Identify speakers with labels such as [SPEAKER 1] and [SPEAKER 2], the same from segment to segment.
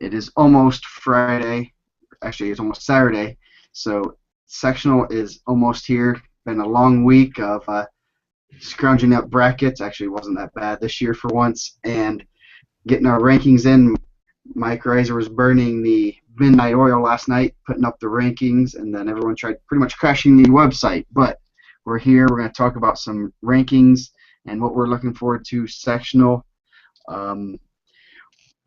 [SPEAKER 1] It is almost Friday. Actually, it's almost Saturday. So sectional is almost here. Been a long week of scrounging up brackets. Actually, it wasn't that bad this year for once. And getting our rankings in. Mike Reiser was burning the midnight oil last night, putting up the rankings, and then everyone tried pretty much crashing the website. But we're here. We're going to talk about some rankings and what we're looking forward to sectional. Um,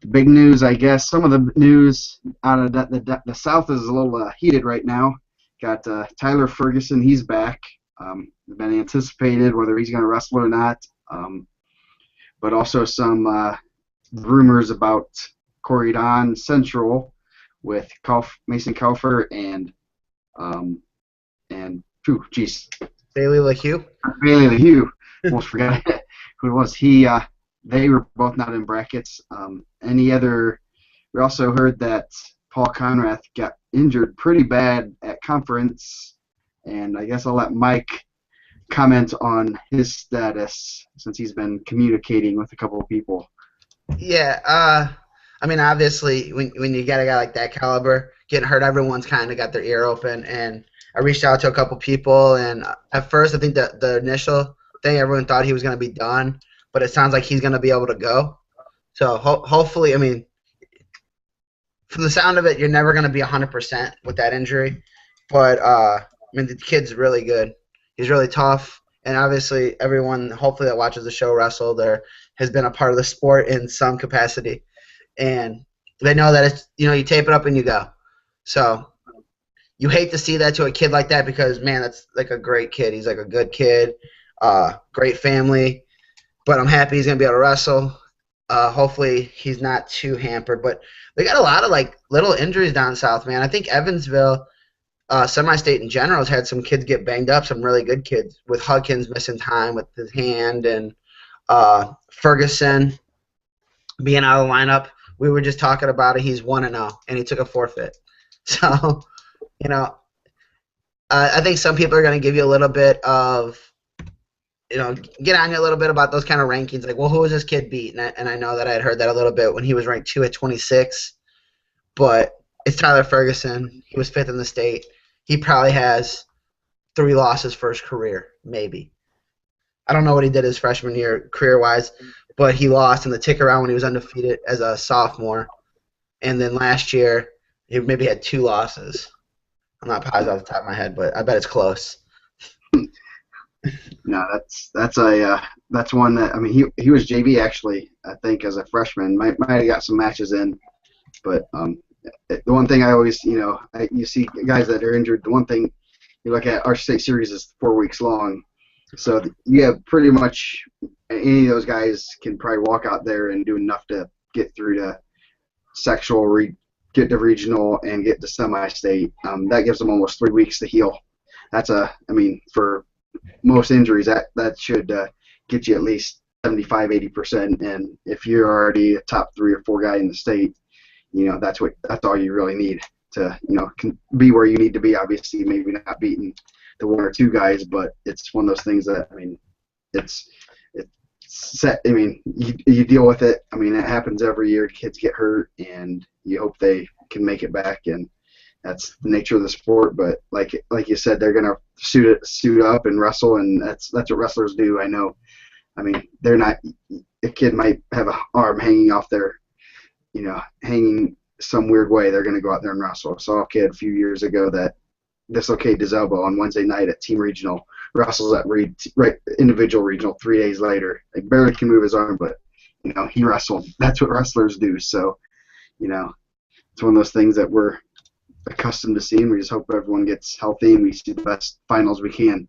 [SPEAKER 1] the big news, I guess, some of the news out of the South is a little heated right now. Got Tyler Ferguson, he's back. Been anticipated whether he's going to wrestle or not. But also some rumors about Corey Don Central with Mason Kaufer and geez,
[SPEAKER 2] Bailey LaHue.
[SPEAKER 1] Bailey Hugh. Almost forgot who it was. They were both not in brackets. Any other? We also heard that Paul Conrath got injured pretty bad at conference, and I guess I'll let Mike comment on his status since he's been communicating with a couple of people.
[SPEAKER 2] Yeah, I mean, obviously, when you get a guy like that caliber getting hurt, everyone's kind of got their ear open. And I reached out to a couple people, and at first, I think that the initial thing, everyone thought he was going to be done, but it sounds like he's going to be able to go. So hopefully, I mean, from the sound of it, you're never going to be 100% with that injury. But I mean, the kid's really good. He's really tough, and obviously, everyone hopefully that watches the show wrestle there has been a part of the sport in some capacity, and they know that it's you tape it up and you go. So you hate to see that to a kid like that because man, that's like a great kid. He's like a good kid, great family. But I'm happy he's gonna be able to wrestle. Hopefully he's not too hampered. But they got a lot of like little injuries down south, man. I think Evansville, semi-state in general, has had some kids get banged up. Some really good kids with Hudkins missing time with his hand and Ferguson being out of the lineup. We were just talking about it. He's 1-0, and he took a forfeit. So, you know, I think some people are going to give you a little bit of, get on you a little bit about those kind of rankings. Like, well, who was this kid beat? And I know that I had heard that a little bit when he was ranked 2 at 26. But it's Tyler Ferguson. He was 5th in the state. He probably has 3 losses for his career, maybe. I don't know what he did his freshman year career-wise, but he lost in the tick around when he was undefeated as a sophomore. And then last year, he maybe had 2 losses. I'm not positive off the top of my head, but I bet it's close.
[SPEAKER 1] No, that's one that I mean he was JV actually I think as a freshman might have got some matches in, but the one thing I always you see guys that are injured. The one thing you look at, our state series is 4 weeks long, so you have pretty much any of those guys can probably walk out there and do enough to get through to sectional, get to regional, and get to semi-state. That gives them almost 3 weeks to heal. I mean, for most injuries, that should get you at least 75-80%. And if you're already a top 3 or 4 guy in the state, that's all you really need to can be where you need to be. Obviously, maybe not beating the 1 or 2 guys, but it's one of those things that it's set. I mean, you deal with it. I mean, it happens every year. Kids get hurt, and you hope they can make it back, and that's the nature of the sport. But like you said, they're gonna suit up and wrestle, and that's what wrestlers do. I know. I mean, they're not. A kid might have an arm hanging off their, hanging some weird way. They're gonna go out there and wrestle. I saw a kid a few years ago that dislocated his elbow on Wednesday night at team regional. Wrestles at individual regional 3 days later. He barely can move his arm, but he wrestled. That's what wrestlers do. So, it's one of those things that we're accustomed to seeing. We just hope everyone gets healthy and we see the best finals we can.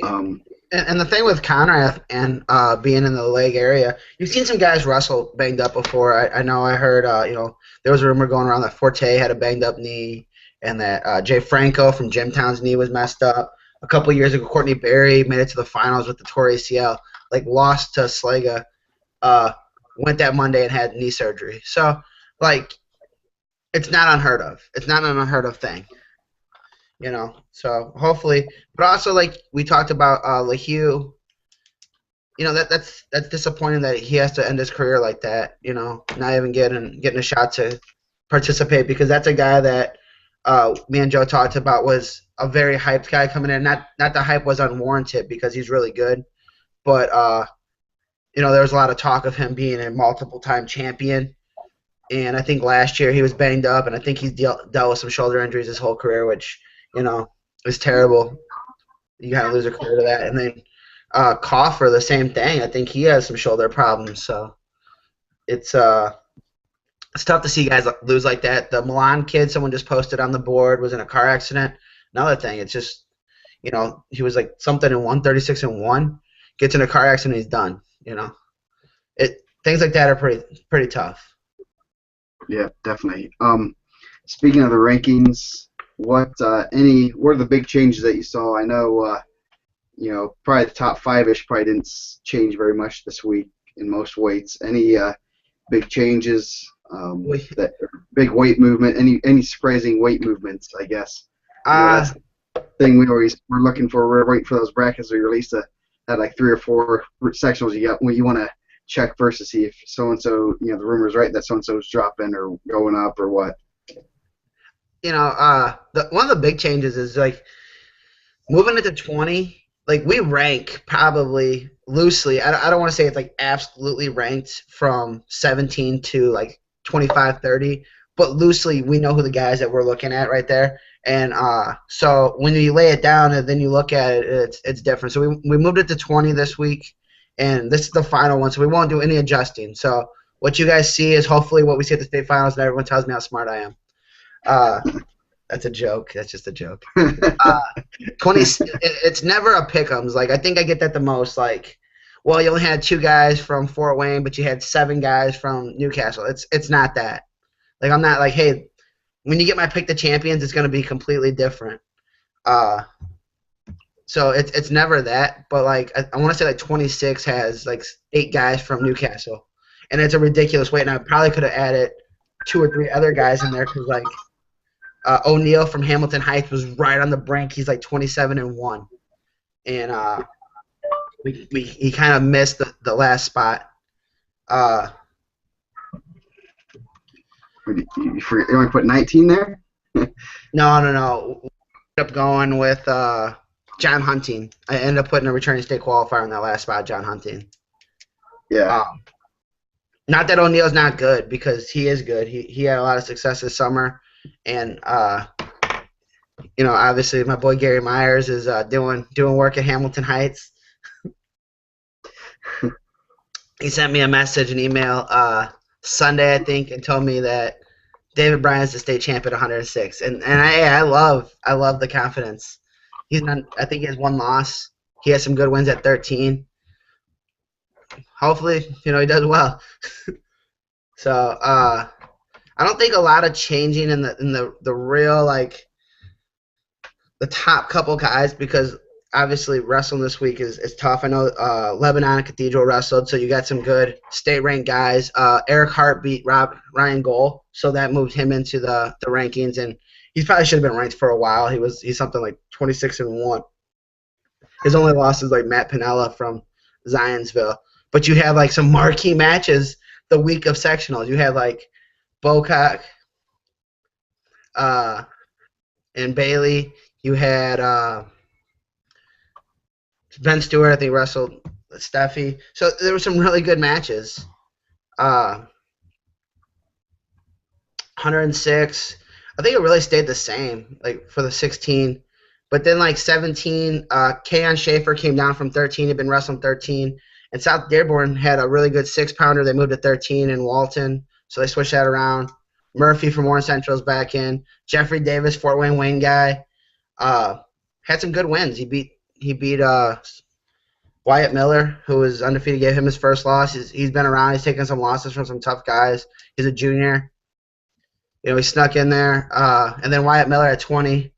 [SPEAKER 2] And the thing with Conrath and being in the leg area, you've seen some guys wrestle banged up before. I know I heard, there was a rumor going around that Forte had a banged up knee and that Jay Franco from Jimtown's knee was messed up. A couple years ago, Courtney Berry made it to the finals with the torn ACL, lost to Slaga, went that Monday and had knee surgery. So, it's not unheard of. It's not an unheard of thing. So hopefully, but also we talked about LaHue that's disappointing that he has to end his career like that. Not even getting a shot to participate, because that's a guy that me and Joe talked about was a very hyped guy coming in. Not the hype was unwarranted because he's really good, but there was a lot of talk of him being a multiple time champion. And I think last year he was banged up, and I think he's dealt with some shoulder injuries his whole career, which is terrible. You kind of lose a career to that. And then Coffer, the same thing. I think he has some shoulder problems. So it's it's tough to see guys lose like that. The Milan kid, someone just posted on the board, was in a car accident. Another thing, it's just he was like something in 136 and 1, gets in a car accident, he's done. It things like that are pretty tough.
[SPEAKER 1] Yeah, definitely. Speaking of the rankings, what are the big changes that you saw? I know, probably the top five-ish probably didn't change very much this week in most weights. Any big changes? Big weight movement? Any surprising weight movements? I guess. That's the thing we're looking for. We're waiting for those brackets to be released to have like 3 or 4 sectionals you want to check first to see if so and so, the rumor's right that so and so's dropping or going up or what.
[SPEAKER 2] One of the big changes is like moving into 20. Like we rank probably loosely. I don't want to say it's like absolutely ranked from 17 to like 25, 30, but loosely we know who the guys that we're looking at right there. And so when you lay it down and then you look at it, it's different. So we moved it to 20 this week. And this is the final one, so we won't do any adjusting. So what you guys see is hopefully what we see at the state finals, and everyone tells me how smart I am. That's a joke. That's just a joke. 20. It's never a pick'ems. Like I think I get that the most. Like, well, you only had 2 guys from Fort Wayne, but you had 7 guys from Newcastle. It's not that. Like I'm not like, hey, when you get my pick the champions, it's going to be completely different. So it's never that, but like I want to say like 26 has like 8 guys from Newcastle, and it's a ridiculous weight. And I probably could have added 2 or 3 other guys in there because like O'Neal from Hamilton Heights was right on the brink. He's like 27 and 1, and he kind of missed the last spot.
[SPEAKER 1] You only put 19 there?
[SPEAKER 2] No. We ended up going with John Hunting. I ended up putting a returning state qualifier in that last spot, John Hunting.
[SPEAKER 1] Yeah.
[SPEAKER 2] Not that O'Neal's not good, because he is good. He had a lot of success this summer, and obviously my boy Gary Myers is doing work at Hamilton Heights. He sent me a message, an email Sunday, I think, and told me that David Bryan's the state champ at 106, and I love the confidence. I think he has 1 loss. He has some good wins at 13. Hopefully, he does well. So I don't think a lot of changing in the real like the top couple guys, because obviously wrestling this week is tough. I know Lebanon and Cathedral wrestled, so you got some good state ranked guys. Eric Hart beat Ryan Goal, so that moved him into the rankings, and he probably should have been ranked for a while. He's something like 26 and 1. His only loss is like Matt Pinella from Zionsville. But you have like some marquee matches the week of sectionals. You had like Bocock and Bailey. You had Ben Stewart, I think, wrestled Steffi. So there were some really good matches. 106. I think it really stayed the same, like for the 16. But then like 17, Kayon Schaefer came down from 13. He'd been wrestling 13. And South Dearborn had a really good 6-pounder. They moved to 13 in Walton, so they switched that around. Murphy from Warren Central is back in. Jeffrey Davis, Fort Wayne guy, had some good wins. He beat Wyatt Miller, who was undefeated, gave him his first loss. He's been around. He's taken some losses from some tough guys. He's a junior. He snuck in there. And then Wyatt Miller at 20.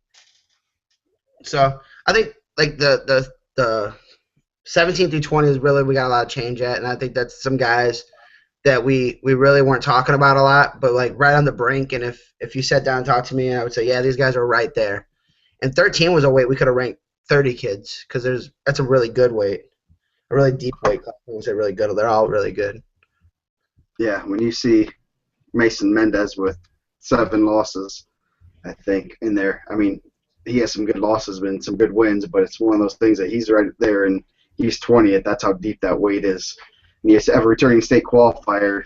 [SPEAKER 2] So I think like the 17 through 20 is really we got a lot of change at, and I think that's some guys that we really weren't talking about a lot, but like right on the brink. And if you sat down and talked to me, I would say, yeah, these guys are right there. And 13 was a weight we could have ranked 30 kids, because that's a really good weight. a really deep weight class. They're really good. They're all really good.
[SPEAKER 1] Yeah, when you see Mason Mendez with 7 losses, I think, in there. I mean, he has some good losses and some good wins, but it's one of those things that he's right there and he's 20th. That's how deep that weight is. And he has a returning state qualifier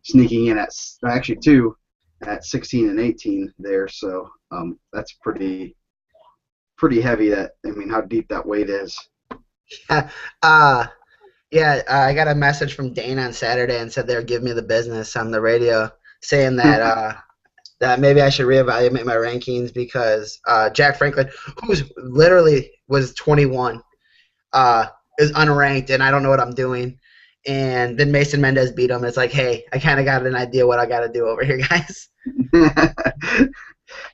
[SPEAKER 1] sneaking in at actually 2 at 16 and 18 there. So that's pretty heavy. That I mean, how deep that weight is.
[SPEAKER 2] uh, yeah, I got a message from Dane on Saturday and said they were giving me the business on the radio, saying that that maybe I should reevaluate my rankings because Jack Franklin, who's literally was 21, is unranked, and I don't know what I'm doing. And then Mason Mendez beat him. It's like, hey, I kind of got an idea what I got to do over here, guys.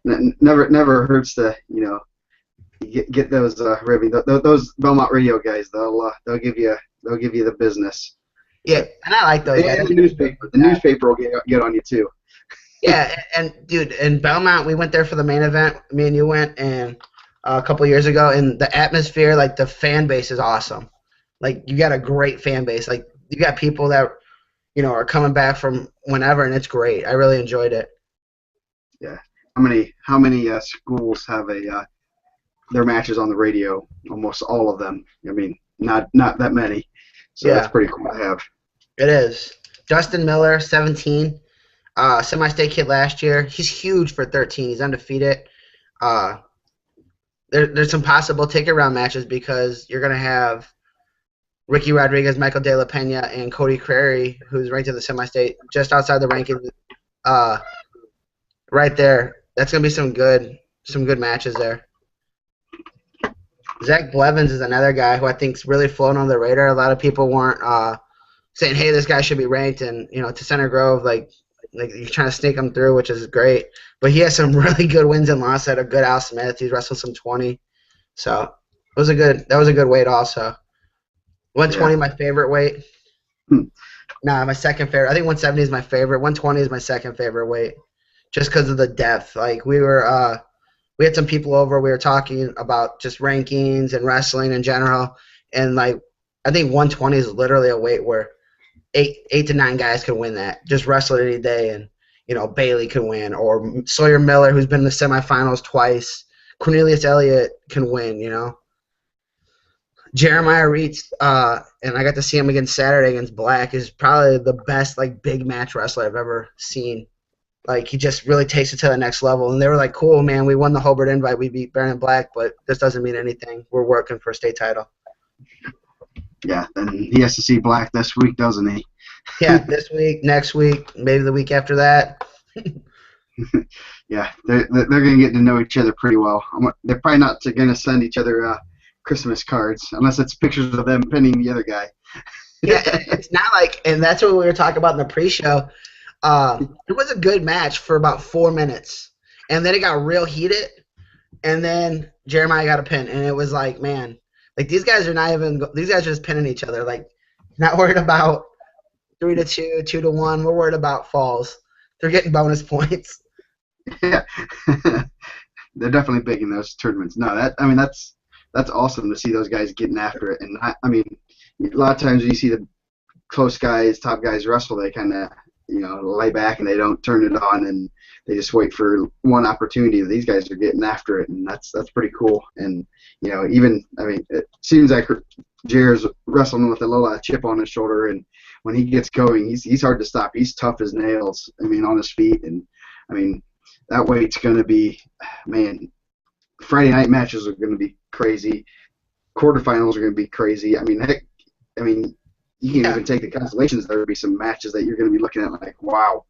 [SPEAKER 1] Never hurts to get those those Belmont radio guys. They'll give you the business.
[SPEAKER 2] Yeah, and I like those guys.
[SPEAKER 1] And the newspaper will get on you too.
[SPEAKER 2] Yeah, and dude, in Belmont, we went there for the main event. Me and you went, and a couple years ago, and the atmosphere, like the fan base, is awesome. Like you got a great fan base. Like you got people that are coming back from whenever, and it's great. I really enjoyed it.
[SPEAKER 1] Yeah. How many schools have their matches on the radio? Almost all of them. I mean, not that many. So
[SPEAKER 2] yeah.
[SPEAKER 1] That's pretty cool to have.
[SPEAKER 2] It is. Dustin Miller, 17. Semi-state kid last year. He's huge for 13. He's undefeated. There's some possible ticket round matches because you're going to have Ricky Rodriguez, Michael De La Pena, and Cody Crary, who's ranked in the semi-state, just outside the rankings, right there. That's going to be some good matches there. Zach Blevins is another guy who I think's really flown on the radar. A lot of people weren't saying, hey, this guy should be ranked, and to Center Grove, like you're trying to sneak him through, which is great. But he has some really good wins and losses. Had a good Al Smith. He's wrestled some 20. So that was a good weight also. 120 my favorite weight. Nah, my second favorite. I think 170 is my favorite. 120 is my second favorite weight, just because of the depth. Like we had some people over. We were talking about just rankings and wrestling in general, and like I think 120 is literally a weight where eight to 9 guys can win that. Just wrestle it any day, and Bailey can win, or Sawyer Miller, who's been in the semifinals twice. Cornelius Elliott can win. Jeremiah Reitz, and I got to see him against Saturday against Black, is probably the best big match wrestler I've ever seen. Like he just really takes it to the next level. And they were like, cool, man, we won the Hobart Invite, we beat Baron Black, but this doesn't mean anything. We're working for a state title.
[SPEAKER 1] Yeah, and he has to see Black this week, doesn't he?
[SPEAKER 2] Yeah, this week, next week, maybe the week after that.
[SPEAKER 1] Yeah, they're going to get to know each other pretty well. They're probably not going to send each other Christmas cards unless it's pictures of them pinning the other guy.
[SPEAKER 2] Yeah, it's not like, and that's what we were talking about in the pre-show. It was a good match for about 4 minutes, and then it got real heated, and then Jeremiah got a pin, and it was like, man, like these guys are just pinning each other, like not worried about 3-2, 2-1. We're worried about falls. They're getting bonus points.
[SPEAKER 1] Yeah, they're definitely big in those tournaments. No, that's awesome to see those guys getting after it, and I mean, a lot of times when you see the close guys, top guys wrestle, they kind of lay back and they don't turn it on and they just wait for one opportunity. These guys are getting after it, and that's pretty cool. And it seems like Jared's wrestling with a little chip on his shoulder, and when he gets going, he's hard to stop. He's tough as nails. I mean, on his feet, and I mean that weight's going to be, man. Friday night matches are going to be crazy. Quarterfinals are going to be crazy. I mean, heck, you can even take the constellations. There will be some matches that you're going to be looking at like, wow,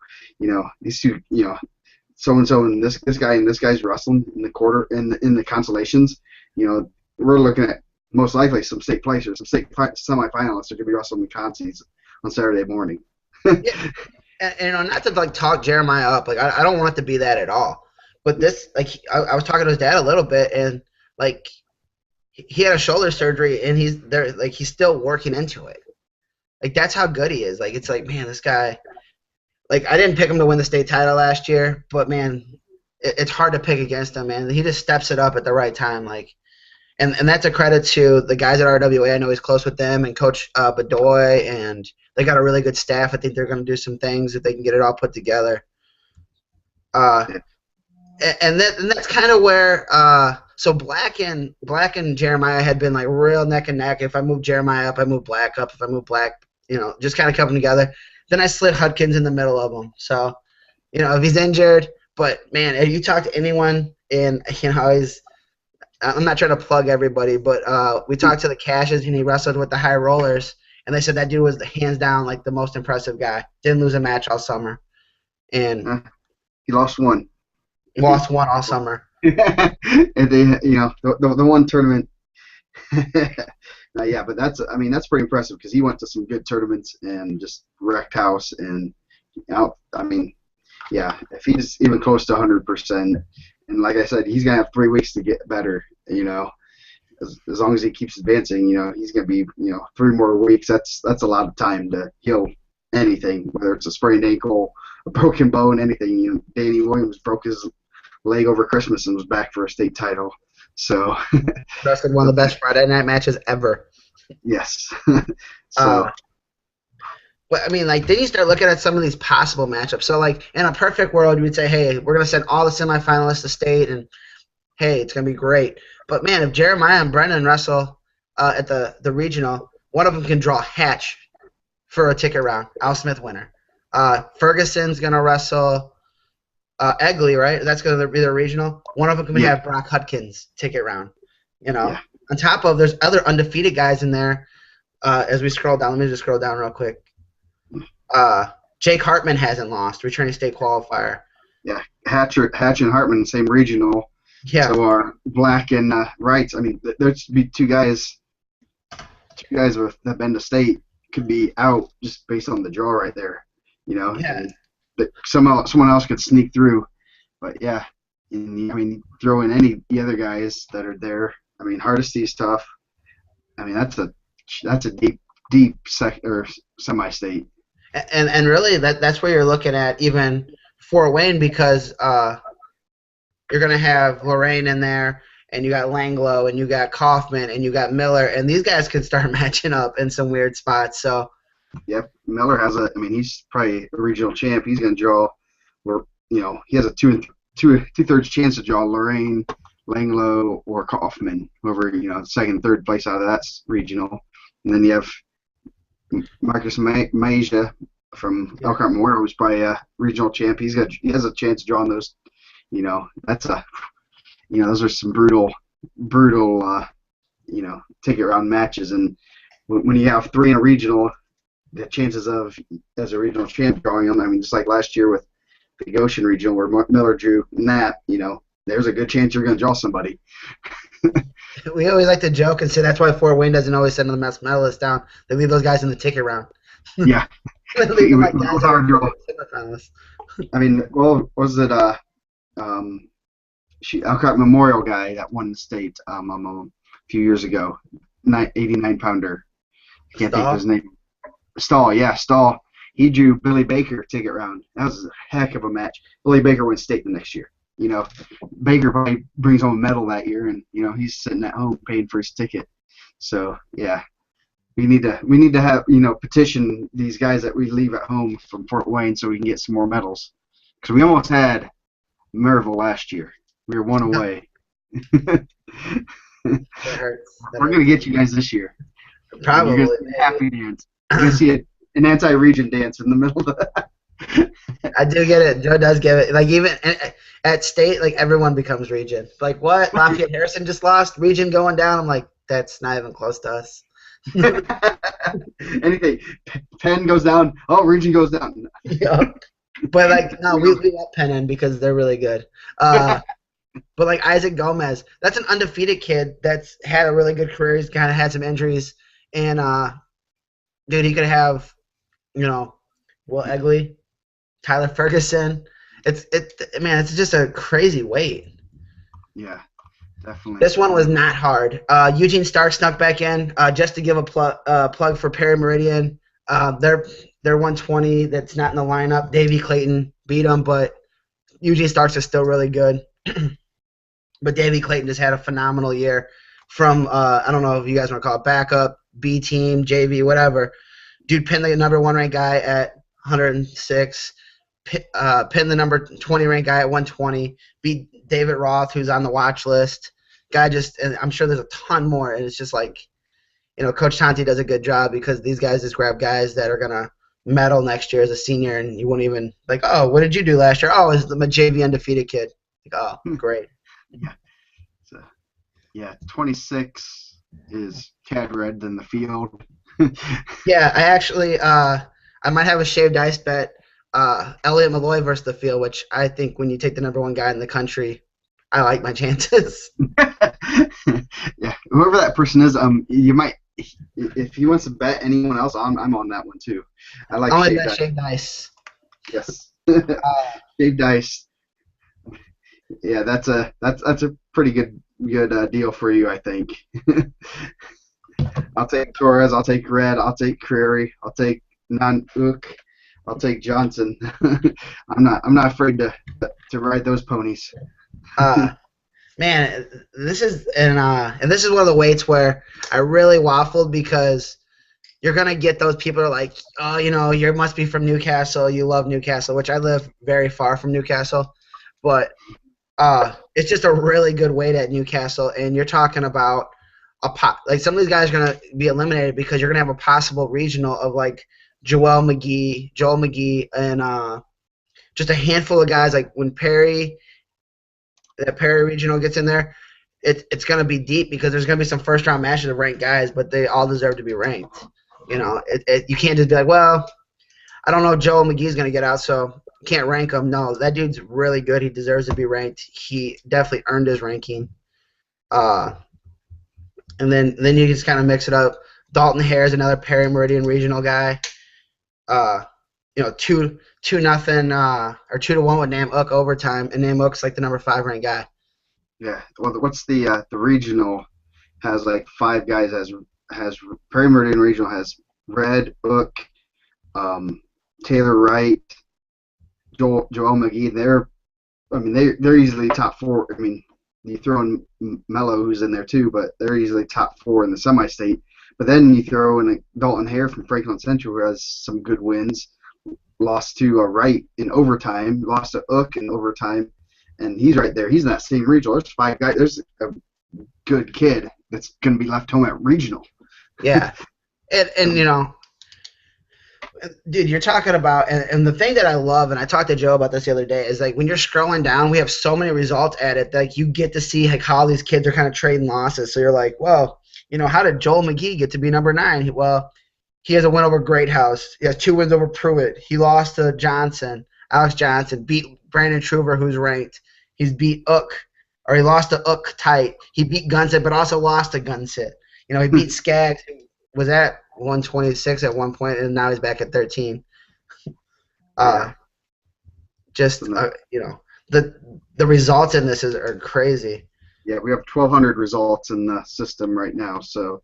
[SPEAKER 1] these two, so and so and this guy and this guy's wrestling in the quarter in the constellations. We're looking at most likely some state placers, some state semifinalists are going to be wrestling the consies on Saturday morning.
[SPEAKER 2] Yeah. And not to talk Jeremiah up, I don't want it to be that at all. But this, I was talking to his dad a little bit, and he had a shoulder surgery, and he's there, he's still working into it. That's how good he is. It's man, this guy. I didn't pick him to win the state title last year, but man, it's hard to pick against him, man. He just steps it up at the right time, and that's a credit to the guys at RWA. I know he's close with them, and Coach Bedoy, and they got a really good staff. I think they're going to do some things if they can get it all put together. And that's kind of where so Black and Jeremiah had been like real neck and neck. If I move Jeremiah up, I move Black up. If I move Black, just kind of coming together. Then I slid Hudkins in the middle of them. So, if he's injured, but man, if you talk to anyone in, I'm not trying to plug everybody, but we talked to the Cashes and he wrestled with the High Rollers, and they said that dude was hands down like the most impressive guy. Didn't lose a match all summer, and
[SPEAKER 1] he lost one.
[SPEAKER 2] Lost one all summer.
[SPEAKER 1] And they, the one tournament. Yeah, but that's pretty impressive because he went to some good tournaments and just wrecked house. And yeah, if he's even close to 100%, and like I said, he's gonna have 3 weeks to get better. As long as he keeps advancing, he's gonna be 3 more weeks. That's a lot of time to heal anything, whether it's a sprained ankle, a broken bone, anything. Danny Williams broke his leg over Christmas and was back for a state title. So
[SPEAKER 2] wrestled one of the best Friday night matches ever.
[SPEAKER 1] Yes.
[SPEAKER 2] Well, then you start looking at some of these possible matchups. So, in a perfect world, you would say, hey, we're going to send all the semifinalists to state, and, hey, it's going to be great. But, man, if Jeremiah and Brennan wrestle at the regional, one of them can draw Hatch for a ticket round, Al Smith winner. Ferguson's going to wrestle Egley, right? That's going to be the regional. One of them can have Brock Hudkins ticket round.
[SPEAKER 1] Yeah.
[SPEAKER 2] On top of, there's other undefeated guys in there. As we scroll down, let me just scroll down real quick. Jake Hartman hasn't lost, returning state qualifier.
[SPEAKER 1] Yeah, Hatch and Hartman, same regional.
[SPEAKER 2] Yeah.
[SPEAKER 1] So are Black and Wrights. There's be two guys that have been to state could be out just based on the draw right there.
[SPEAKER 2] Yeah.
[SPEAKER 1] And someone else could sneak through. But yeah, throw in any the other guys that are there. Hardesty's tough. That's a deep semi-state.
[SPEAKER 2] And really, that's where you're looking at even Fort Wayne, because you're going to have Lorraine in there, and you got Langlo, and you got Kaufman, and you got Miller, and these guys could start matching up in some weird spots. So.
[SPEAKER 1] Yep, Miller has he's probably a regional champ. He's going to draw, he has a two-thirds chance to draw Lorraine, Langlo, or Kaufman, whoever, second, third place out of that regional. And then you have Marcus Maisha from Elkhart Memorial, who's probably a regional champ. He has a chance to draw on those. Those are some brutal, ticket round matches. And when you have 3 in a regional, the chances of, as a regional champ, drawing them, just like last year with the Goshen regional where Miller drew Nat, there's a good chance you're going to draw somebody.
[SPEAKER 2] We always like to joke and say that's why Fort Wayne doesn't always send the best medalists down. They leave those guys in the ticket round.
[SPEAKER 1] Yeah.
[SPEAKER 2] Elkhart
[SPEAKER 1] Memorial guy that won the state a few years ago, 89-pounder. I can't think of his name. Stahl. He drew Billy Baker ticket round. That was a heck of a match. Billy Baker wins state the next year. Baker probably brings home a medal that year, and he's sitting at home paying for his ticket. So yeah, we need to have petition these guys that we leave at home from Fort Wayne so we can get some more medals, because we almost had Maryville last year. We were one away.
[SPEAKER 2] That hurts.
[SPEAKER 1] We're gonna get you guys this year.
[SPEAKER 2] Probably.
[SPEAKER 1] You're gonna see a happy dance. You're gonna see an anti-region dance in the middle of that.
[SPEAKER 2] I do get it. Joe does get it. Even at state, everyone becomes region. What? Lafayette Harrison just lost? Region going down? I'm like, that's not even close to us.
[SPEAKER 1] Anything. Penn goes down. Oh, region goes down.
[SPEAKER 2] Yeah. But, no, we let Penn in because they're really good. But, Isaac Gomez, that's an undefeated kid that's had a really good career. He's kind of had some injuries. And, dude, he could have, Will Egley, Tyler Ferguson. It's just a crazy weight.
[SPEAKER 1] Yeah, definitely.
[SPEAKER 2] This one was not hard. Eugene Stark snuck back in just to give a plug for Perry Meridian. They're 120. That's not in the lineup. Davey Clayton beat them, but Eugene Starks is still really good. But Davey Clayton just had a phenomenal year. from I don't know if you guys want to call it backup, B team, JV, whatever. Dude pinned the number 1 ranked guy at 106. Pinned the number 20 ranked guy at 120. Beat David Roth, who's on the watch list. Guy just, and I'm sure there's a ton more, and it's just like, Coach Tonti does a good job because these guys just grab guys that are gonna medal next year as a senior, and you won't even like, oh, what did you do last year? Oh, it's my JV undefeated kid. Like, oh, great.
[SPEAKER 1] Yeah. So, yeah, 26 is Cad Red in the field.
[SPEAKER 2] Yeah, I actually, I might have a shaved ice bet. Elliot Malloy versus the field, which I think when you take the number 1 guy in the country, I like my chances.
[SPEAKER 1] Yeah, whoever that person is, you might, if he wants to bet anyone else, I'm on that one too. I like
[SPEAKER 2] shaved ice.
[SPEAKER 1] Yes, shaved ice. Yeah, that's a pretty good deal for you, I think. I'll take Torres. I'll take Red. I'll take Creary. I'll take Nanook. I'll take Johnson. I'm not afraid to ride those ponies.
[SPEAKER 2] Man, this is and this is one of the weights where I really waffled because you're gonna get those people who are like, oh, you must be from Newcastle. You love Newcastle, which I live very far from Newcastle, but it's just a really good weight at Newcastle, and you're talking about like some of these guys are gonna be eliminated because you're gonna have a possible regional of like Joel McGee, and just a handful of guys. Like when that Perry regional gets in there, it's going to be deep because there's going to be some first-round matches of ranked guys, but they all deserve to be ranked. You can't just be like, well, I don't know if Joel McGee's going to get out, so can't rank him. No, that dude's really good. He deserves to be ranked. He definitely earned his ranking. And then you just kind of mix it up. Dalton Hare is another Perry Meridian regional guy. 2-0 or 2-1 with Nam-Uk overtime, and Nam-Uk's like the number 5 ranked guy.
[SPEAKER 1] Yeah. Well, what's the regional has like 5 guys has Perry Meridian regional has Red, Ook, Taylor Wright, Joel McGee. They're easily top 4. I mean, you throw in Mello, who's in there too, but they're easily top 4 in the semi-state. But then you throw in a Dalton Hare from Franklin Central, who has some good wins. Lost to Wright in overtime, lost to Ook in overtime, and he's right there. He's in that same regional. There's 5 guys. There's a good kid that's going to be left home at regional.
[SPEAKER 2] Yeah, and dude, you're talking about, and the thing that I love, and I talked to Joe about this the other day, is like when you're scrolling down, we have so many results at it that like, you get to see like how these kids are kind of trading losses. So you're like, well, how did Joel McGee get to be number 9? He has a win over Greathouse. He has 2 wins over Pruitt. He lost to Alex Johnson, beat Brandon Truver, who's ranked. He's beat Ook, or he lost to Ook tight. He beat Gunsit, but also lost to Gunsit. He beat Skaggs, who was at 126 at one point, and now he's back at 13. The results in this are crazy.
[SPEAKER 1] Yeah, we have 1,200 results in the system right now, so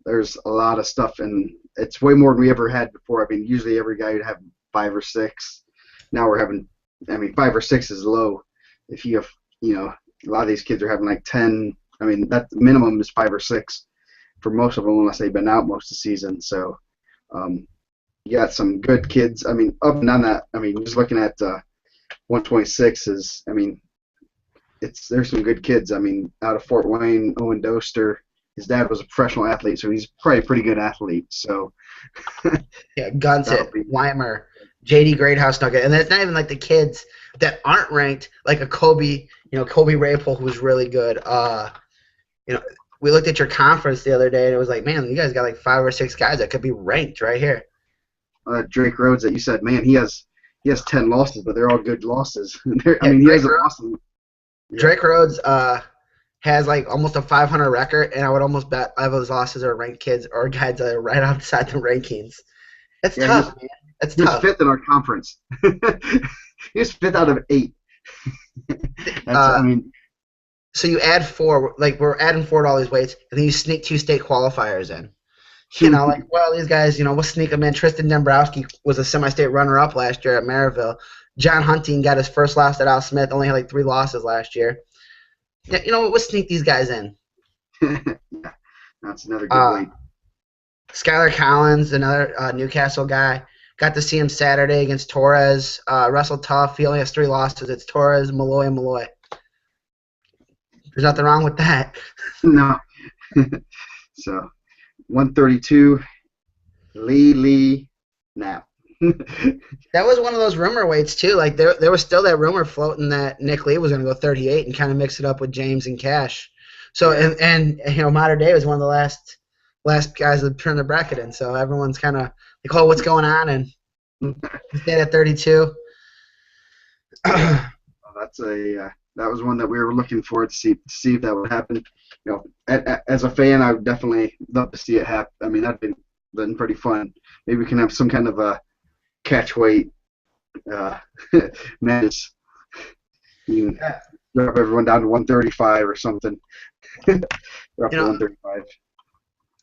[SPEAKER 1] there's a lot of stuff, and it's way more than we ever had before. I mean, usually every guy would have 5 or 6. Now we're having, 5 or 6 is low. If you have, a lot of these kids are having like 10. I mean, that minimum is 5 or 6 for most of them, unless they've been out most of the season. So you got some good kids. I mean, up and down that. I mean, just looking at 126 is, there's some good kids. I mean, out of Fort Wayne, Owen Doster. His dad was a professional athlete, so he's probably a pretty good athlete. So
[SPEAKER 2] yeah, Gunsit, Weimer, JD Greathouse Nugget, and it's not even like the kids that aren't ranked, like a Kobe, Kobe Rapel, who's really good. We looked at your conference the other day, and it was like, man, you guys got like 5 or 6 guys that could be ranked right here.
[SPEAKER 1] Drake Rhodes, that you said, man, he has 10 losses, but they're all good losses. He has a loss.
[SPEAKER 2] Drake Rhodes has like almost a 500 record, and I would almost bet 5 of his losses are ranked kids or guys that are right outside the rankings. It's tough, man. It's tough.
[SPEAKER 1] He's 5th in our conference. He was 5th out of 8.
[SPEAKER 2] So you add 4, like we're adding 4 to all these weights, and then you sneak 2 state qualifiers in. Well, these guys, we'll sneak them in. Tristan Dombrowski was a semi-state runner-up last year at Maryville. John Hunting got his first loss at Al Smith, only had like 3 losses last year. We'll sneak these guys in.
[SPEAKER 1] Yeah, that's another good
[SPEAKER 2] Uh,
[SPEAKER 1] weight.
[SPEAKER 2] Skylar Collins, another Newcastle guy. Got to see him Saturday against Torres. Wrestled tough. He only has 3 losses. It's Torres, Malloy, and Malloy. There's nothing wrong with that.
[SPEAKER 1] No. So 132, Lee Knapp.
[SPEAKER 2] That was one of those rumor weights too. Like there was still that rumor floating that Nick Lee was going to go 38 and kind of mix it up with James and Cash. So
[SPEAKER 1] Yeah.
[SPEAKER 2] and you know Mater Day was one of the last guys to turn the bracket in. So everyone's kind of like, oh, what's going on? And he stayed at 32.
[SPEAKER 1] Yeah. Well, that's that was one that we were looking forward to see if that would happen. You know, as a fan, I would definitely love to see it happen. I mean, that'd been pretty fun. Maybe we can have some kind of a catch weight uh, match. You can
[SPEAKER 2] Yeah.
[SPEAKER 1] drop everyone down to 135 or something. Drop
[SPEAKER 2] You
[SPEAKER 1] to
[SPEAKER 2] know,
[SPEAKER 1] 135.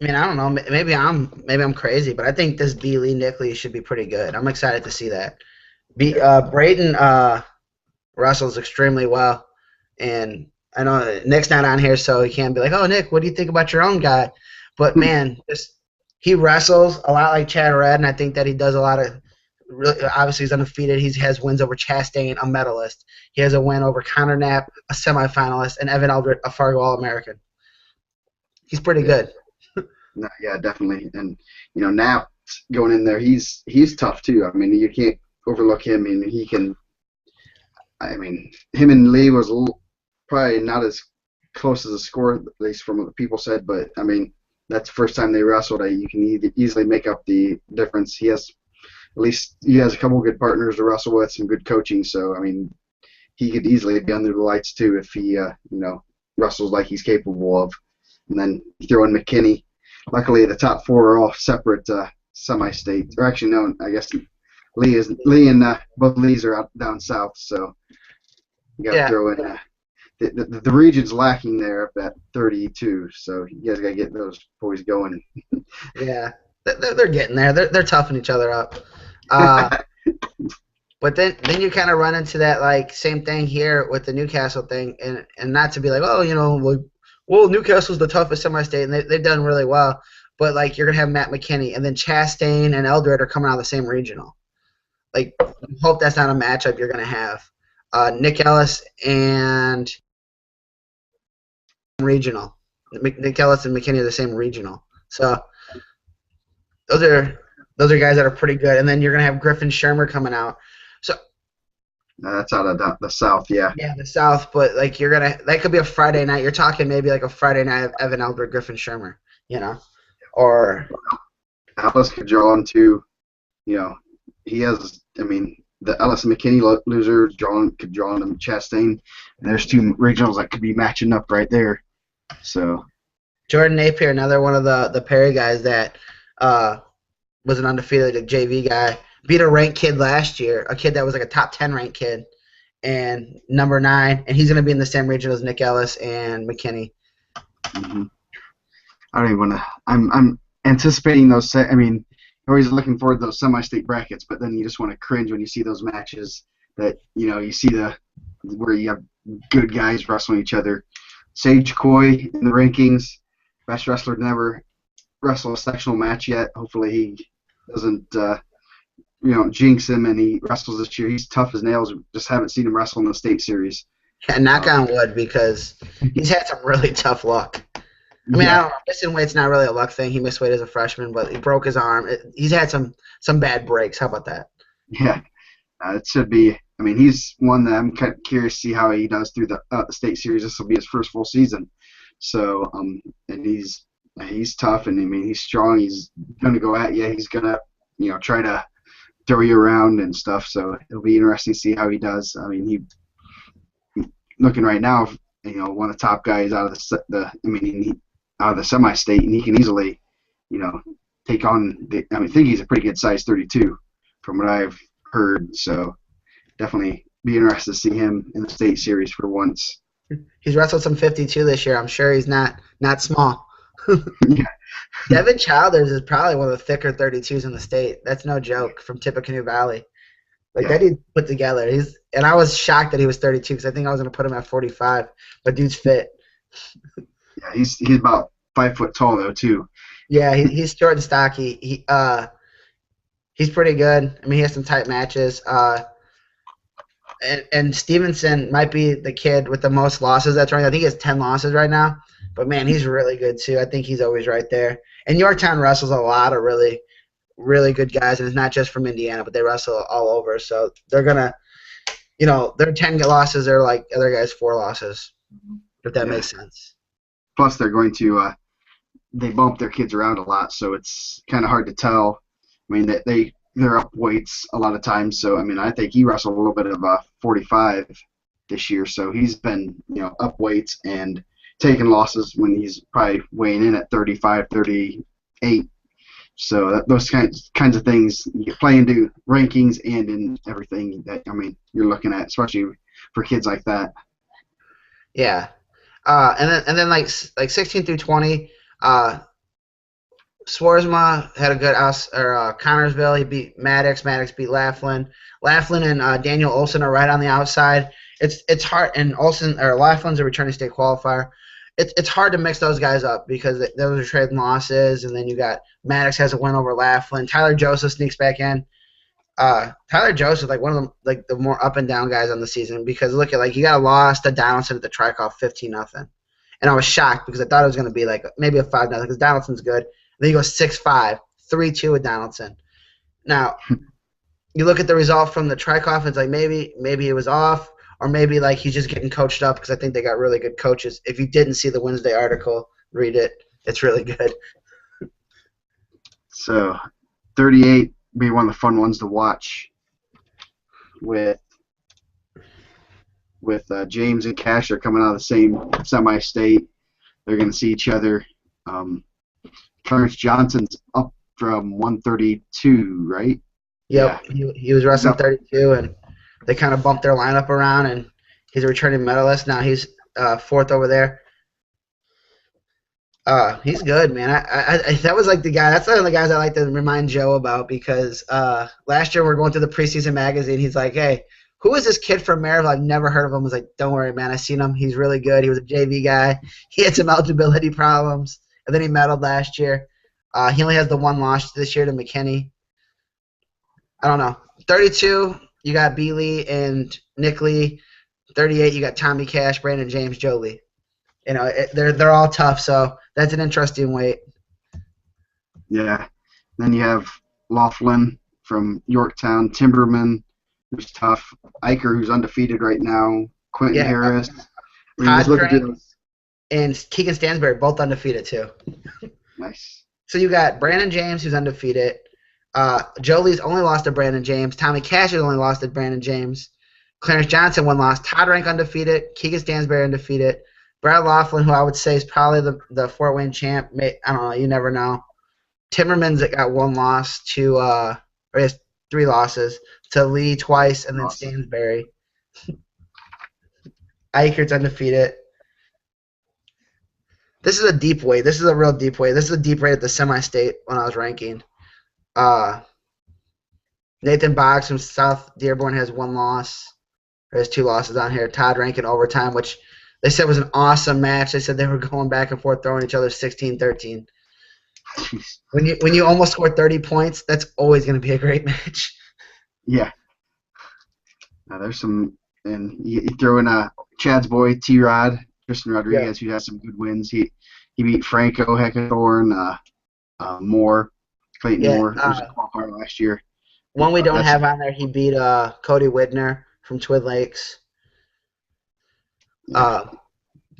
[SPEAKER 2] I mean, I don't know. Maybe I'm crazy, but I think this B Lee Nick Lee should be pretty good. I'm excited to see that.
[SPEAKER 1] Yeah.
[SPEAKER 2] Brayton wrestles extremely well, and I know Nick's not on here, so he can't be like, "Oh, Nick, what do you think about your own guy?" But man, just he wrestles a lot like Chad Red, and I think that he does a lot of. Really, obviously, he's undefeated. He has wins over Chastain, a medalist. He has a win over Connor Knapp, a semifinalist, and Evan Eldred, a Fargo All-American. He's pretty
[SPEAKER 1] Yeah.
[SPEAKER 2] good.
[SPEAKER 1] No, yeah, definitely. And now going in there, he's tough too. I mean, you can't overlook him. I mean, he can. I mean, him and Lee was probably not as close as a score, at least from what the people said. But I mean, that's the first time they wrestled. You can easily make up the difference. He has a couple of good partners to wrestle with, some good coaching. So I mean, he could easily be under the lights too if he wrestles like he's capable of. And then you throw in McKinney. Luckily, the top four are all separate semi-states. Or actually, no, I guess Lee and both Lees are out down south. So you got to
[SPEAKER 2] Yeah,
[SPEAKER 1] throw in the region's lacking there at 32. So you guys got to get those boys going.
[SPEAKER 2] yeah. They're getting there. They're toughing each other up. Uh, But then you kind of run into that like same thing here with the Newcastle thing, and not to be like, oh, like, well, Newcastle's the toughest semi-state, and they've done really well. But like you're gonna have Matt McKinney, and then Chastain and Eldred are coming out of the same regional. Like, hope that's not a matchup you're gonna have. Nick Ellis and regional. Nick Ellis and McKinney are the same regional. So those are guys that are pretty good. And then you're gonna have Griffin Shermer coming out. So
[SPEAKER 1] That's out of the south, yeah.
[SPEAKER 2] yeah, the South, but like that could be a Friday night. You're talking maybe like a Friday night of Evan Eldred, Griffin Shermer, or
[SPEAKER 1] Alice could draw him too. He has. I mean, the Ellis and McKinney loser could draw him Chastain. And there's two regionals that could be matching up right there. So
[SPEAKER 2] Jordan Napier, another one of the Perry guys that was an undefeated JV guy, beat a ranked kid last year, a kid that was like a top 10 ranked kid, and number 9, and he's going to be in the same region as Nick Ellis and McKinney.
[SPEAKER 1] mm-hmm. I don't even want to. I'm anticipating those. I mean, you're always looking forward to those semi-state brackets, but then you just want to cringe when you see those matches that you see where you have good guys wrestling each other. Sage Coy in the rankings, best wrestler to never wrestle a sectional match yet. Hopefully he doesn't jinx him and he wrestles this year. He's tough as nails. Just haven't seen him wrestle in the state series.
[SPEAKER 2] Yeah, knock on wood, because he's had some really tough luck. I mean, I don't know. Missing weight's not really a luck thing. He missed weight as a freshman, but he broke his arm. He's had some bad breaks. How about that?
[SPEAKER 1] Yeah, it should be. I mean, he's one that I'm kind of curious to see how he does through the state series. This will be his first full season. So, and he's tough, and I mean, he's strong. He's going to go at you. He's going to, try to throw you around and stuff. So it'll be interesting to see how he does. I mean, he looking right now, one of the top guys out of out of the semi-state, and he can easily, take on I think he's a pretty good size 32 from what I've heard. So definitely be interested to see him in the state series for once.
[SPEAKER 2] He's wrestled some 52 this year. I'm sure he's not small.
[SPEAKER 1] Yeah.
[SPEAKER 2] Devin Childers is probably one of the thicker 32s in the state. That's no joke, from Tippecanoe Valley. Like, that dude put together. And I was shocked that he was 32 because I think I was going to put him at 45. But dude's fit.
[SPEAKER 1] Yeah, he's about 5 foot tall though too.
[SPEAKER 2] Yeah, he's short and stocky. He's pretty good. I mean, he has some tight matches. And Stevenson might be the kid with the most losses that's right. I think he has 10 losses right now. But man, he's really good too. I think he's always right there. And Yorktown wrestles a lot of really, really good guys, and it's not just from Indiana, but they wrestle all over. So they're gonna, their 10 losses are like other guys' 4 losses, if that
[SPEAKER 1] Yeah.
[SPEAKER 2] makes sense.
[SPEAKER 1] Plus, they're going to they bump their kids around a lot, so it's kind of hard to tell. I mean, they're up weights a lot of times. So I mean, I think he wrestled a little bit of 45 this year, so he's been up weights and taking losses when he's probably weighing in at 35, 38. So those kinds of things you play into rankings and in everything that you're looking at, especially for kids like that.
[SPEAKER 2] Yeah. And then like 16 through 20, Swarzma had a good Connorsville. He beat Maddox. Maddox beat Laughlin. Laughlin and Daniel Olson are right on the outside. It's hard, and Laughlin's a returning state qualifier. It's hard to mix those guys up because those are trading losses, and then you got Maddox has a win over Laughlin. Tyler Joseph sneaks back in. Tyler Joseph, like one of the more up and down guys on the season, because look at you got a loss to Donaldson at the Tri-Off 15-0, and I was shocked because I thought it was going to be like maybe a 5-0 because Donaldson's good. And then you go 6-5, 3-2 with Donaldson. Now you look at the result from the Tri-Off, it's like maybe it was off, or maybe like he's just getting coached up because I think they got really good coaches. If you didn't see the Wednesday article, read it. It's really good.
[SPEAKER 1] So 38 be one of the fun ones to watch with James and Cash are coming out of the same semi-state. They're going to see each other. Clarence Johnson's up from 132, right?
[SPEAKER 2] Yep, yeah. He was wrestling 32, and they kind of bumped their lineup around, and he's a returning medalist. Now he's 4th over there. He's good, man. I that was like the guy. That's one of the guys I like to remind Joe about because last year we were going through the preseason magazine. He's like, "Hey, who is this kid from Maryville? I've never heard of him." I was like, "Don't worry, man. I seen him. He's really good. He was a JV guy. He had some eligibility problems, and then he medaled last year. He only has the 1 loss this year to McKinney. I don't know. 32, you got Bealey and Nick Lee. 38, you got Tommy Cash, Brandon James, Jolie. They're all tough, so that's an interesting weight.
[SPEAKER 1] Yeah. Then you have Laughlin from Yorktown, Timberman, who's tough, Iker, who's undefeated right now, Quentin Harris.
[SPEAKER 2] And Keegan Stansberry, both undefeated too.
[SPEAKER 1] Nice.
[SPEAKER 2] So you got Brandon James, who's undefeated. Jolie's only lost to Brandon James. Tommy Cash has only lost to Brandon James. Clarence Johnson, 1 loss. Todd Rank undefeated. Keegan Stansberry undefeated. Brad Laughlin, who I would say is probably the Fort Wayne champ. I don't know. You never know. Timmerman's got 1 loss to, or he has 3 losses to Lee twice, and then Stansberry. Eichert's undefeated. This is a deep weight. This is a real deep weight. This is a deep weight at the semi-state when I was ranking. Nathan Boggs from South Dearborn has 1 loss. There's 2 losses on here. Todd Rank in overtime, which they said was an awesome match. They said they were going back and forth, throwing each other 16-13. When you almost score 30 points, that's always going to be a great match.
[SPEAKER 1] Yeah. Now there's some, and you throw in Chad's boy T-Rod, Tristan Rodriguez, who has some good wins. He beat Franco Heckathorn, Clayton Moore, who was a qualifier last year.
[SPEAKER 2] One we don't have on there, he beat Cody Widner from Twin Lakes.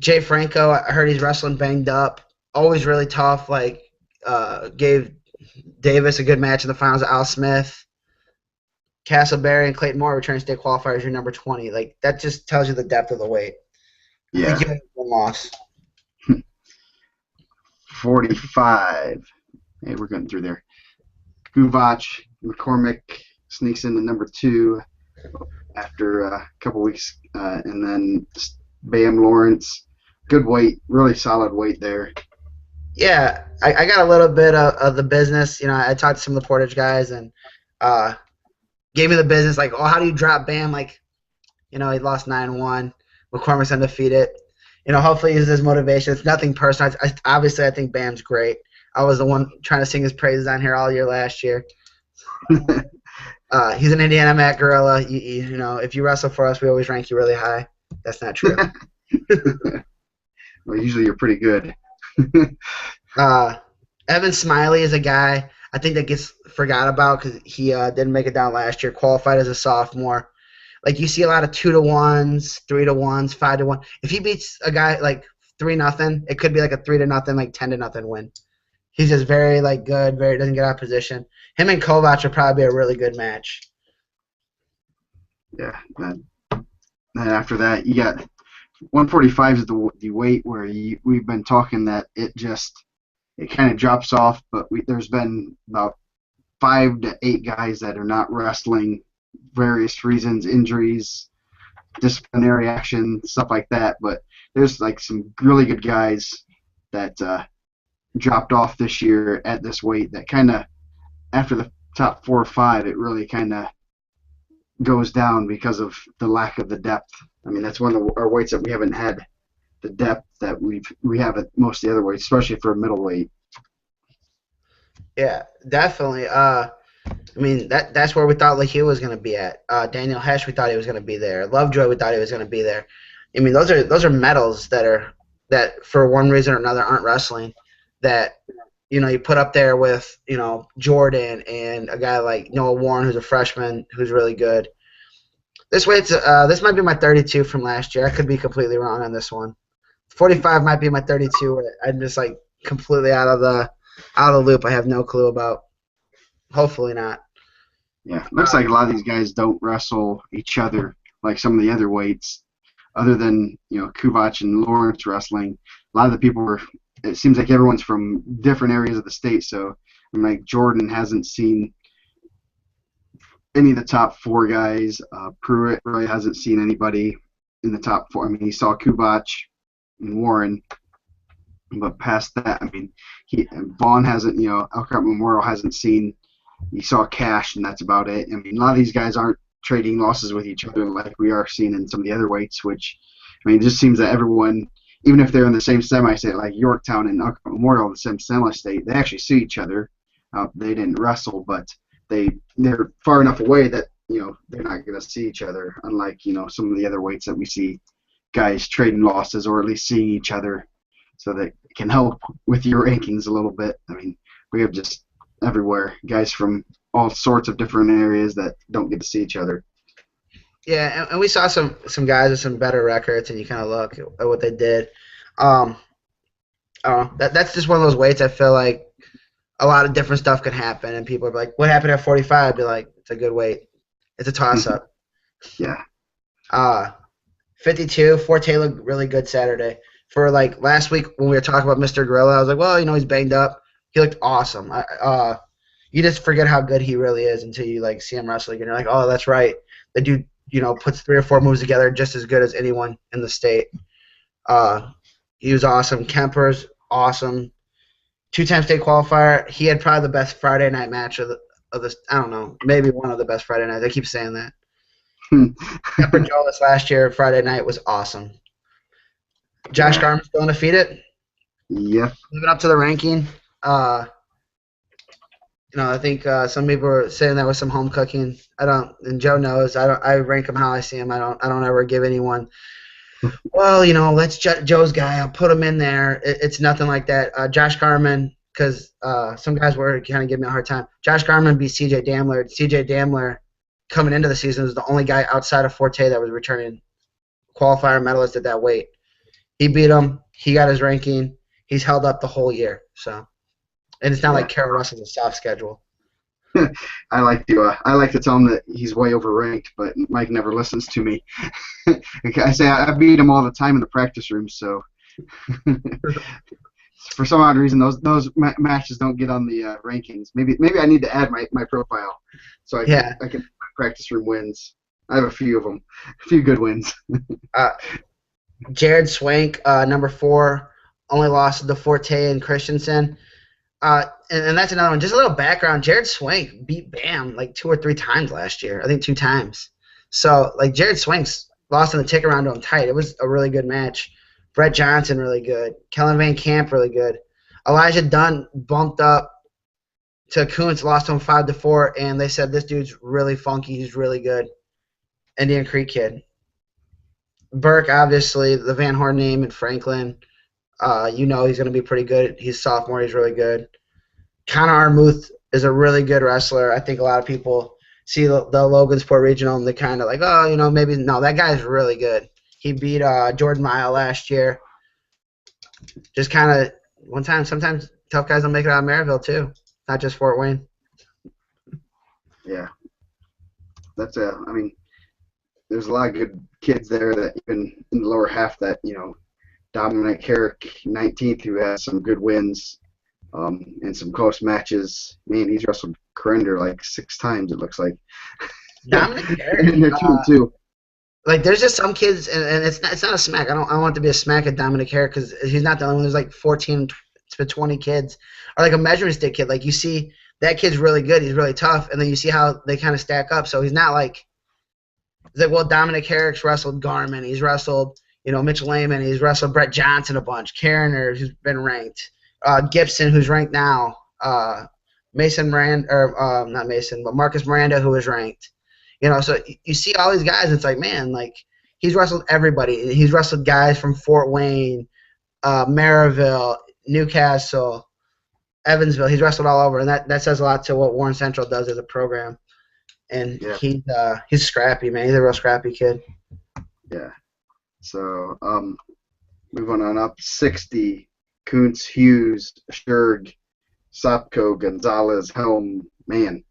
[SPEAKER 2] Jay Franco, I heard he's wrestling banged up. Always really tough. Gave Davis a good match in the finals. Al Smith, Castleberry, and Clayton Moore returning state qualifiers. You're number 20. That just tells you the depth of the weight.
[SPEAKER 1] Yeah.
[SPEAKER 2] I think you have 1 loss.
[SPEAKER 1] 45. Hey, we're getting through there. Guvac, McCormick sneaks into number 2 after a couple weeks, and then Bam Lawrence. Good weight, really solid weight there.
[SPEAKER 2] Yeah, I got a little bit of the business. I talked to some of the Portage guys and gave me the business. How do you drop Bam? He lost 9-1. McCormick's undefeated. hopefully use this motivation. It's nothing personal. Obviously, I think Bam's great. I was the one trying to sing his praises on here all year last year. He's an Indiana Matt Gorilla. If you wrestle for us, we always rank you really high. That's not true.
[SPEAKER 1] Well, usually you're pretty good.
[SPEAKER 2] Evan Smiley is a guy I think that gets forgot about because he didn't make it down last year. Qualified as a sophomore. Like you see a lot of 2-1s, 3-1s, 5-1. If he beats a guy like 3-0, it could be like a 3-0, like 10-0 win. He's just very good, very doesn't get out of position. Him and Kovac would probably be a really good match.
[SPEAKER 1] Yeah. Then after that, you got 145 is the weight where we've been talking that it kind of drops off, but there's been about 5 to 8 guys that are not wrestling, various reasons, injuries, disciplinary action, stuff like that. But there's some really good guys that dropped off this year at this weight that kind of, after the top 4 or 5, it really kind of goes down because of the lack of the depth. I mean, that's one of our weights that we haven't had the depth that we have at most of the other weights, especially for a middleweight.
[SPEAKER 2] Yeah, definitely. I mean, that's where we thought Lahue was going to be at. Daniel Hesh, we thought he was going to be there. Lovejoy, we thought he was going to be there. I mean, those are medals that for one reason or another aren't wrestling. That you put up there with Jordan and a guy like Noah Warren, who's a freshman, who's really good. This might be my 32 from last year. I could be completely wrong on this one. 45 might be my 32. I'm just completely out of the loop. I have no clue about. Hopefully not.
[SPEAKER 1] Yeah, looks like a lot of these guys don't wrestle each other like some of the other weights, other than Kuvac and Lawrence wrestling. A lot of the people it seems like everyone's from different areas of the state. So, Jordan hasn't seen any of the top 4 guys. Pruitt really hasn't seen anybody in the top 4. I mean, he saw Kuvac and Warren, but past that, I mean, Vaughn hasn't. Elkhart Memorial hasn't seen. You saw Cash, and that's about it. I mean, a lot of these guys aren't trading losses with each other like we are seeing in some of the other weights, which, I mean, it just seems that everyone, even if they're in the same semi-state, like Yorktown and Elkhart Memorial, the same semi-state, they actually see each other. They didn't wrestle, but they're far enough away that, they're not going to see each other, unlike, some of the other weights that we see guys trading losses or at least seeing each other, so that it can help with your rankings a little bit. I mean, we have just everywhere guys from all sorts of different areas that don't get to see each other.
[SPEAKER 2] Yeah, and we saw some guys with some better records, and you kind of look at what they did. That's just one of those weights. I feel like a lot of different stuff could happen, and people are like, "What happened at 45?" I'd be like, "It's a good weight. It's a toss-up."
[SPEAKER 1] Yeah.
[SPEAKER 2] 52. Forte looked really good Saturday. For last week when we were talking about Mr. Gorilla, I was like, well, he's banged up. He looked awesome. You just forget how good he really is until you see him wrestling, and you're like, oh, that's right. The dude, puts 3 or 4 moves together just as good as anyone in the state. He was awesome. Kemper's awesome. 2-time state qualifier. He had probably the best Friday night match of this. I don't know, maybe one of the best Friday nights. I keep saying that. Kemper Jolis last year Friday night was awesome. Josh Garman still undefeated.
[SPEAKER 1] Yep.
[SPEAKER 2] Living up to the ranking. I think some people are saying that was some home cooking. And Joe knows. I rank him how I see him. I don't ever give anyone. Well, let's Joe's guy. I'll put him in there. It's nothing like that. Josh Garman, because some guys were kind of giving me a hard time. Josh Garman beat C.J. Damler. C.J. Damler, coming into the season, was the only guy outside of Forte that was returning qualifier medalist at that weight. He beat him. He got his ranking. He's held up the whole year. So, and it's not like Carol Russell's a soft schedule.
[SPEAKER 1] I like to tell him that he's way overranked, but Mike never listens to me. I say I beat him all the time in the practice room, so for some odd reason those matches don't get on the rankings. Maybe I need to add my profile so I can practice room wins. I have a few of them, a few good wins.
[SPEAKER 2] Jared Swank, number 4, only lost to Forte and Christensen. And that's another one. Just a little background. Jared Swank beat Bam 2 or 3 times last year. I think 2 times. So, Jared Swank's lost in the tick around to him tight. It was a really good match. Brett Johnson, really good. Kellen Van Camp, really good. Elijah Dunn bumped up to Kuntz, lost to him 5-4, and they said this dude's really funky. He's really good. Indian Creek kid. Burke, obviously, the Van Horn name, and Franklin. He's going to be pretty good. He's sophomore. He's really good. Connor Armuth is a really good wrestler. I think a lot of people see the Logansport Regional and they kind of like, maybe. No, that guy's really good. He beat Jordan Mile last year. Just kind of one time. Sometimes tough guys don't make it out of Maryville, too. Not just Fort Wayne.
[SPEAKER 1] Yeah. There's a lot of good kids there that even in the lower half that, Dominic Herrick, 19th, who has some good wins and some close matches. Man, he's wrestled Corrender like 6 times, it looks like.
[SPEAKER 2] Dominic Herrick.
[SPEAKER 1] And they're too.
[SPEAKER 2] Like, there's just some kids, and it's not a smack. I don't want it to be a smack at Dominic Herrick because he's not the only one. There's like 14 to 20 kids. Or like a measuring stick kid. Like, you see that kid's really good. He's really tough. And then you see how they kind of stack up. So he's not like – it's like, well, Dominic Herrick's wrestled Garmin. He's wrestled, Mitch Lehman. He's wrestled Brett Johnson a bunch. Kariner, who's been ranked. Gibson, who's ranked now. Mason Miranda – or not Mason, but Marcus Miranda, who is ranked. So you see all these guys, and it's like, man, like, he's wrestled everybody. He's wrestled guys from Fort Wayne, Maryville, Newcastle, Evansville. He's wrestled all over, and that says a lot to what Warren Central does as a program. And yeah. He's scrappy, man. He's a real scrappy kid.
[SPEAKER 1] Yeah. So moving on up, 60, Kuntz, Hughes, Scherg, Sopko, Gonzalez, Helm, man.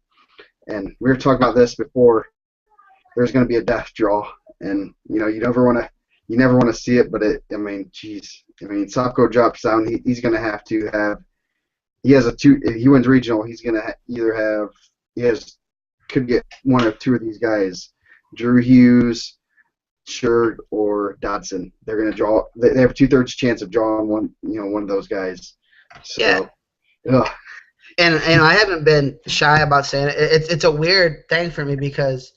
[SPEAKER 1] And we were talking about this before. There's going to be a death draw, and you never want to see it, but Sopko drops down. He's going to have to have. He has if he wins regional, he's going to could get one or two of these guys, Drew Hughes, Scherg, or Dodson. They're going to draw. They have a 2/3 chance of drawing one of those guys. So,
[SPEAKER 2] yeah.
[SPEAKER 1] Ugh.
[SPEAKER 2] And I haven't been shy about saying it. It's a weird thing for me because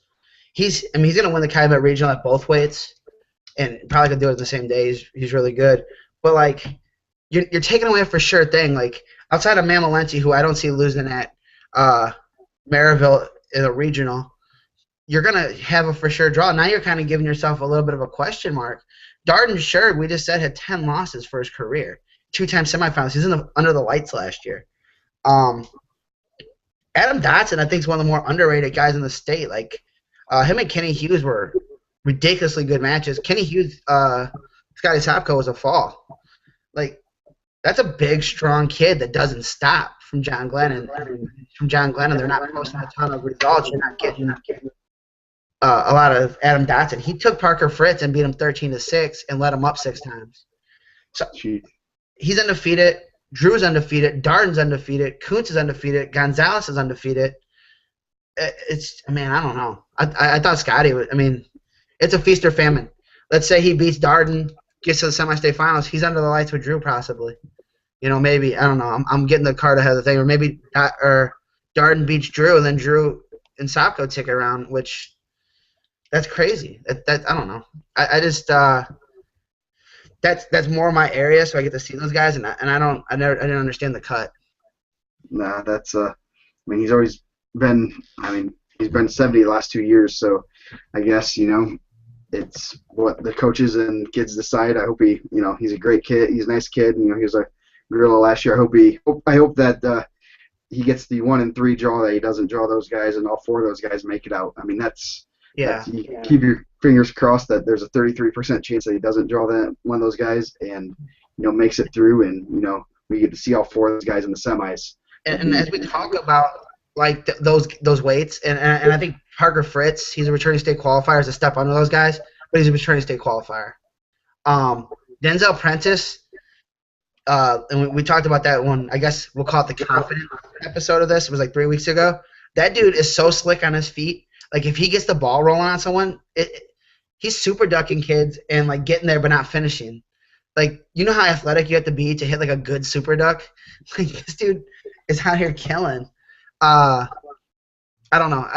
[SPEAKER 2] he's going to win the Calumet Regional at both weights, and probably could do it the same day. He's really good, but like you're taking away a for sure thing. Like outside of Mamalenti, who I don't see losing at Maryville in a regional, you're gonna have a for sure draw. Now you're kind of giving yourself a little bit of a question mark. Darden Scherg, we just said, had 10 losses for his career, 2-time semifinals. He's under the lights last year. Adam Dotson, I think, is one of the more underrated guys in the state. Like, him and Kenny Hughes were ridiculously good matches. Kenny Hughes, Scotty Sopko was a fall. Like, that's a big, strong kid that doesn't stop from John Glennon. From John Glennon, they're not posting a ton of results. You're not getting a lot of Adam Dotson. He took Parker Fritz and beat him 13-6 and let him up 6 times. So he's undefeated. Drew's undefeated. Darden's undefeated. Kuntz is undefeated. Gonzalez is undefeated. I don't know. I thought Scotty was, it's a feast or famine. Let's say he beats Darden, gets to the semi-state finals. He's under the lights with Drew possibly. Maybe, I don't know. I'm getting the card ahead of the thing. Or maybe Darden beats Drew, and then Drew and Sopko tick around, which that's crazy. I don't know. I just that's more my area, so I get to see those guys, and I didn't understand the cut.
[SPEAKER 1] Nah, that's he's always been. He's been 70 the last 2 years, so I guess it's what the coaches and kids decide. I hope he's a great kid. He's a nice kid. He was a gorilla last year. I hope that he gets the 1 and 3 draw, that he doesn't draw those guys, and all 4 of those guys make it out. Keep your fingers crossed that there's a 33% chance that he doesn't draw one of those guys and makes it through, and we get to see all 4 of those guys in the semis.
[SPEAKER 2] And as we talk about like those weights, and I think Parker Fritz, he's a returning state qualifier, is a step under those guys, but he's a returning state qualifier. Denzel Prentice, and we talked about that one. I guess we'll call it the confident episode of this. It was like 3 weeks ago. That dude is so slick on his feet. Like, if he gets the ball rolling on someone, he's super ducking kids and, like, getting there but not finishing. Like, you know how athletic you have to be to hit, like, a good super duck? Like, this dude is out here killing. I don't know.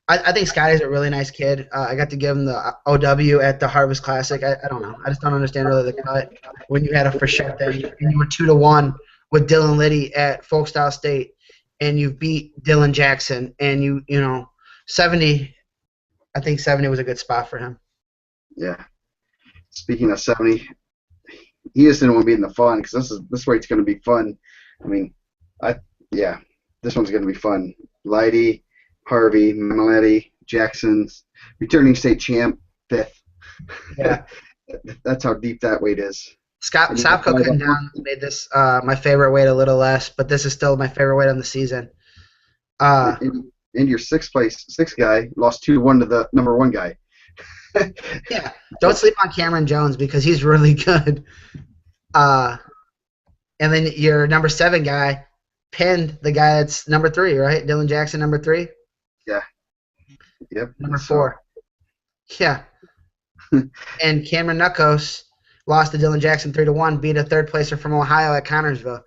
[SPEAKER 2] I think Scotty's a really nice kid. I got to give him the OW at the Harvest Classic. I don't know. I just don't understand really the cut when you had a for sure thing and you were 2-1 with Dylan Liddy at Folkstyle State, and you beat Dylan Jackson, and you know 70. I think 70 was a good spot for him.
[SPEAKER 1] Yeah. Speaking of 70, he just didn't want to be in the fun because this way it's going to be fun. I mean, yeah, this one's going to be fun. Lighty, Harvey, Miletti, Jackson's returning state champ, 5th.
[SPEAKER 2] Yeah.
[SPEAKER 1] That's how deep that weight is.
[SPEAKER 2] Scott Sopko cutting down made this my favorite weight a little less, but this is still my favorite weight on the season.
[SPEAKER 1] And your sixth guy lost 2-1 to the number 1 guy.
[SPEAKER 2] Yeah, don't sleep on Cameron Jones because he's really good. And then your number 7 guy pinned the guy that's number 3, right? Dylan Jackson, number 3.
[SPEAKER 1] Yeah. Yep.
[SPEAKER 2] Number 4. Yeah. And Cameron Nuckos lost to Dylan Jackson 3-1, beat a 3rd placer from Ohio at Connorsville.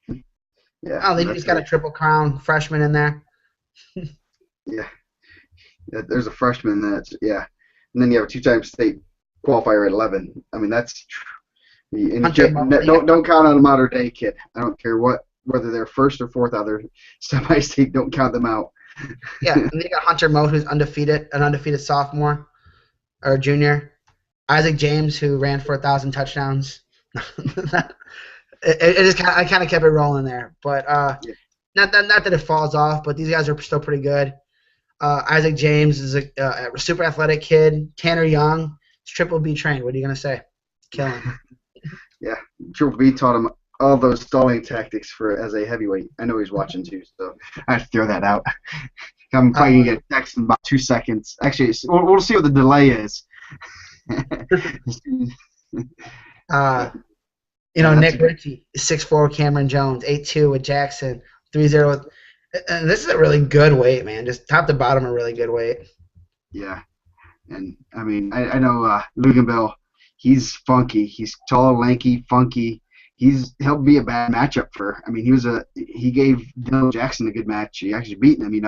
[SPEAKER 1] Yeah.
[SPEAKER 2] Oh, they just got a Triple Crown freshman in there.
[SPEAKER 1] Yeah. There's a freshman that's and then you have a 2-time state qualifier at 11. I mean don't count on a modern day kid. I don't care whether they're 1st or 4th out there. Semi-state, don't count them out.
[SPEAKER 2] Yeah, and then you got Hunter Mote, who's an undefeated sophomore or junior. Isaac James, who ran for 1,000 touchdowns. I kind of kept it rolling there, but not that it falls off, but these guys are still pretty good. Isaac James is a super athletic kid. Tanner Young is Triple B trained. What are you gonna say? Kill him.
[SPEAKER 1] Yeah, Triple B taught him all those stalling tactics as a heavyweight. I know he's watching too, so I have to throw that out. I'm probably gonna get a text in about 2 seconds. Actually, we'll see what the delay is.
[SPEAKER 2] Nick Ritchie, 6'4", Cameron Jones, 8'2" with Jackson, 3'0" with. And this is a really good weight, man. Just top to bottom, a really good weight.
[SPEAKER 1] Yeah, and I mean, I know Luganville. He's funky. He's tall, lanky, funky. He'll be a bad matchup for. I mean, he gave Dylan Jackson a good match. He actually beat him,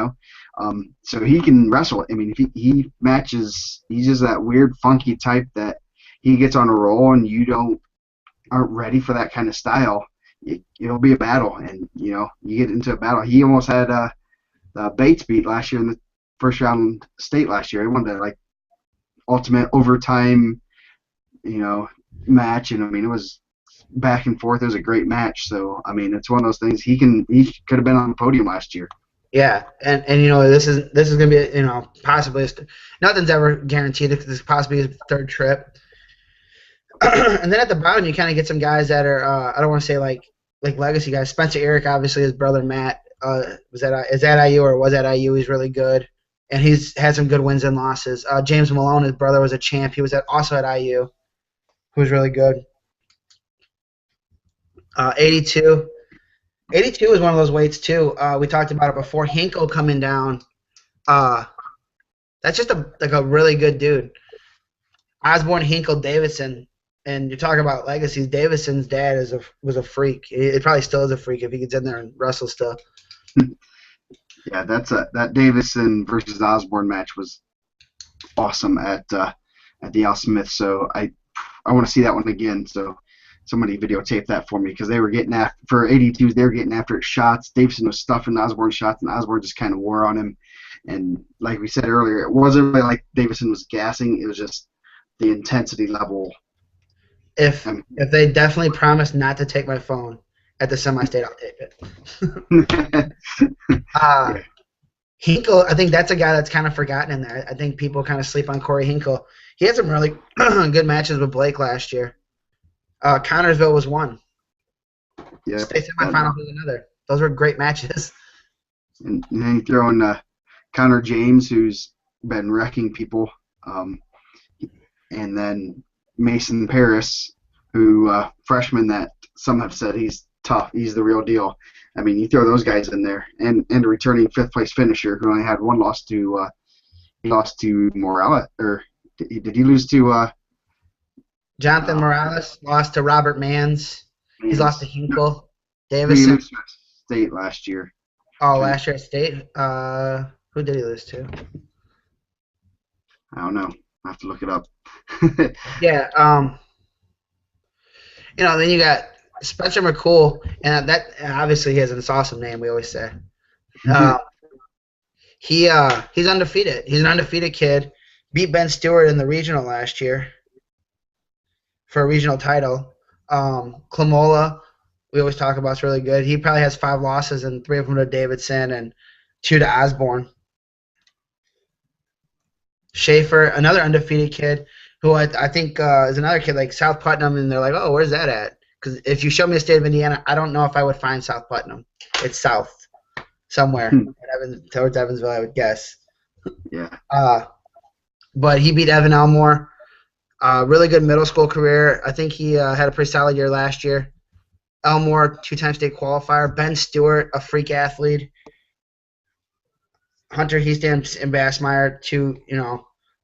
[SPEAKER 1] so he can wrestle. I mean, if he matches, he's just that weird, funky type that he gets on a roll, and you aren't ready for that kind of style. It'll be a battle, and you get into a battle. He almost had Bates beat last year in the first round state last year. He won that ultimate overtime, match, and I mean it was back and forth. It was a great match. So I mean it's one of those things. He could have been on the podium last year.
[SPEAKER 2] Yeah, and this is gonna be possibly nothing's ever guaranteed. This is possibly his 3rd trip. And then at the bottom, you kind of get some guys that are I don't want to say like legacy guys. Spencer Eric, obviously, his brother Matt is at IU or was at IU. He's really good, and he's had some good wins and losses. James Malone, his brother, was a champ. He was also at IU, who was really good. 82. 82 is one of those weights too. We talked about it before. Hinkle coming down. That's just a really good dude. Osborne, Hinkle, Davidson. And you're talking about legacies. Davidson's dad was a freak. It probably still is a freak if he gets in there and wrestles still.
[SPEAKER 1] Yeah, that Davison versus Osborne match was awesome at the Al Smith. So I want to see that one again. So somebody videotape that for me because they were getting after for 82s. They were getting after it shots. Davison was stuffing Osborne shots, and Osborne just kind of wore on him. And like we said earlier, it wasn't really like Davison was gassing. It was just the intensity level.
[SPEAKER 2] If they definitely promise not to take my phone at the semi-state, I'll take it. Hinkle, I think that's a guy that's kind of forgotten in there. I think people kind of sleep on Corey Hinkle. He had some really good matches with Blake last year. Connorsville was one.
[SPEAKER 1] Yeah.
[SPEAKER 2] State semifinals was another. Those were great matches.
[SPEAKER 1] And then you throw in Connor James, who's been wrecking people, and then Mason Paris, who freshman that some have said he's tough. He's the real deal. I mean, you throw those guys in there, and a returning 5th place finisher who only had one loss to he lost to Morales, or did he lose to
[SPEAKER 2] Jonathan Morales lost to Robert Mans. He's lost to Hinkle.
[SPEAKER 1] He
[SPEAKER 2] Davison.
[SPEAKER 1] lost to State last year.
[SPEAKER 2] Oh, last year at State. Who Who did he lose to?
[SPEAKER 1] I don't know. I have to look it up.
[SPEAKER 2] Yeah. Then you got Spencer McCool, and that obviously he has an awesome name. We always say. He's undefeated. He's an undefeated kid. Beat Ben Stewart in the regional last year for a regional title. Clamola, we always talk about, is really good. He probably has 5 losses, and 3 of them to Davidson and 2 to Osborne. Schaefer, another undefeated kid, who I think is another kid like South Putnam, and they're like, oh, where's that at? Because if you show me the state of Indiana, I don't know if I would find South Putnam. It's south somewhere, towards Evansville, I would guess.
[SPEAKER 1] Yeah.
[SPEAKER 2] But he beat Evan Elmore. Really good middle school career. I think he had a pretty solid year last year. Elmore, 2-time state qualifier. Ben Stewart, a freak athlete. Hunter Heaston and Bassmeyer, 2,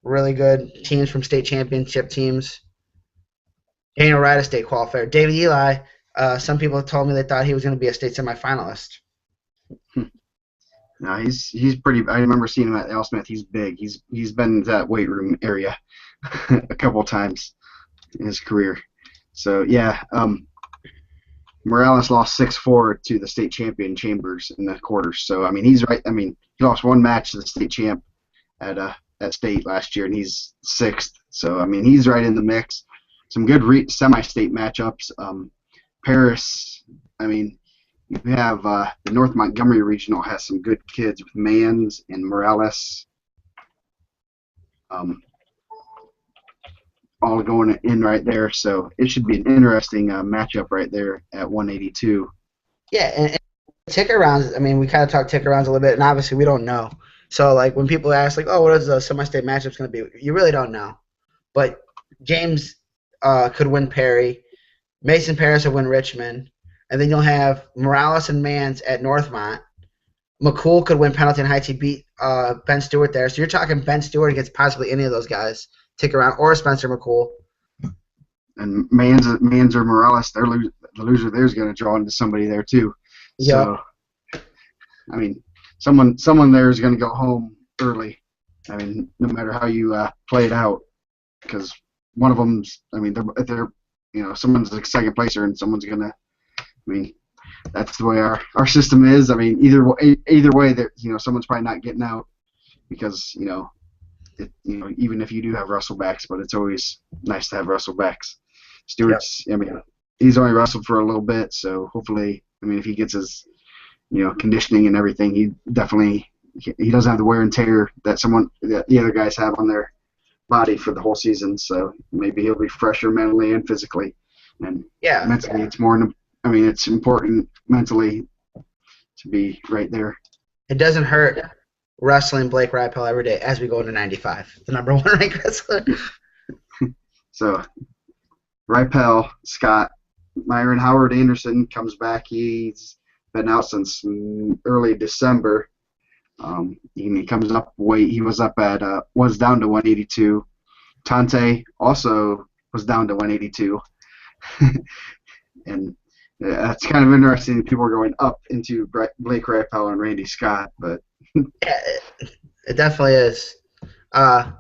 [SPEAKER 2] really good teams from state championship teams. Daniel Wright, a state qualifier. David Eli, some people told me they thought he was going to be a state semifinalist.
[SPEAKER 1] No, he's pretty. I remember seeing him at Al Smith. He's big. He's been in that weight room area a couple times in his career. So yeah, Morales lost 6-4 to the state champion Chambers in the quarters. So I mean, he's right. I mean, he lost 1 match to the state champ at state last year, and he's 6th. So I mean, he's right in the mix. Some good semi-state matchups. Paris. I mean, you have the North Montgomery Regional has some good kids with Mans and Morales. All going in right there, so it should be an interesting matchup right there at 182.
[SPEAKER 2] Yeah, and ticker rounds, I mean, we kind of talked ticker rounds a little bit, and obviously we don't know. So, like, when people ask, like, oh, what is the semi-state matchups going to be? You really don't know. But James could win Perry. Mason Paris would win Richmond. And then you'll have Morales and Mans at Northmont. McCool could win Pendleton Heights. He beat Ben Stewart there. So you're talking Ben Stewart against possibly any of those guys. Tick around, or Spencer McCool.
[SPEAKER 1] And Mans or Morales, the loser there is going to draw into somebody there too.
[SPEAKER 2] Yeah.
[SPEAKER 1] So, I mean, someone there is going to go home early. I mean, no matter how you play it out, because one of them's, I mean, they're someone's like second placer and someone's going to. I mean, that's the way our system is. I mean, either way, someone's probably not getting out because even if you do have Russellbacks, but it's always nice to have Russellbacks. Stewart's, I mean, he's only wrestled for a little bit, so hopefully, I mean, if he gets his, conditioning and everything, he doesn't have the wear and tear that the other guys have on their body for the whole season. So maybe he'll be fresher mentally and physically, and mentally, it's more. I mean, it's important mentally to be right there.
[SPEAKER 2] It doesn't hurt wrestling Blake Rypel every day as we go into 95, the number 1 ranked wrestler.
[SPEAKER 1] So, Rypel, Scott, Myron Howard Anderson comes back. He's been out since early December. He comes up weight. He was was down to 182. Tante also was down to 182. And it's kind of interesting that people are going up into Blake Rypel and Randy Scott, but
[SPEAKER 2] yeah, it definitely is. But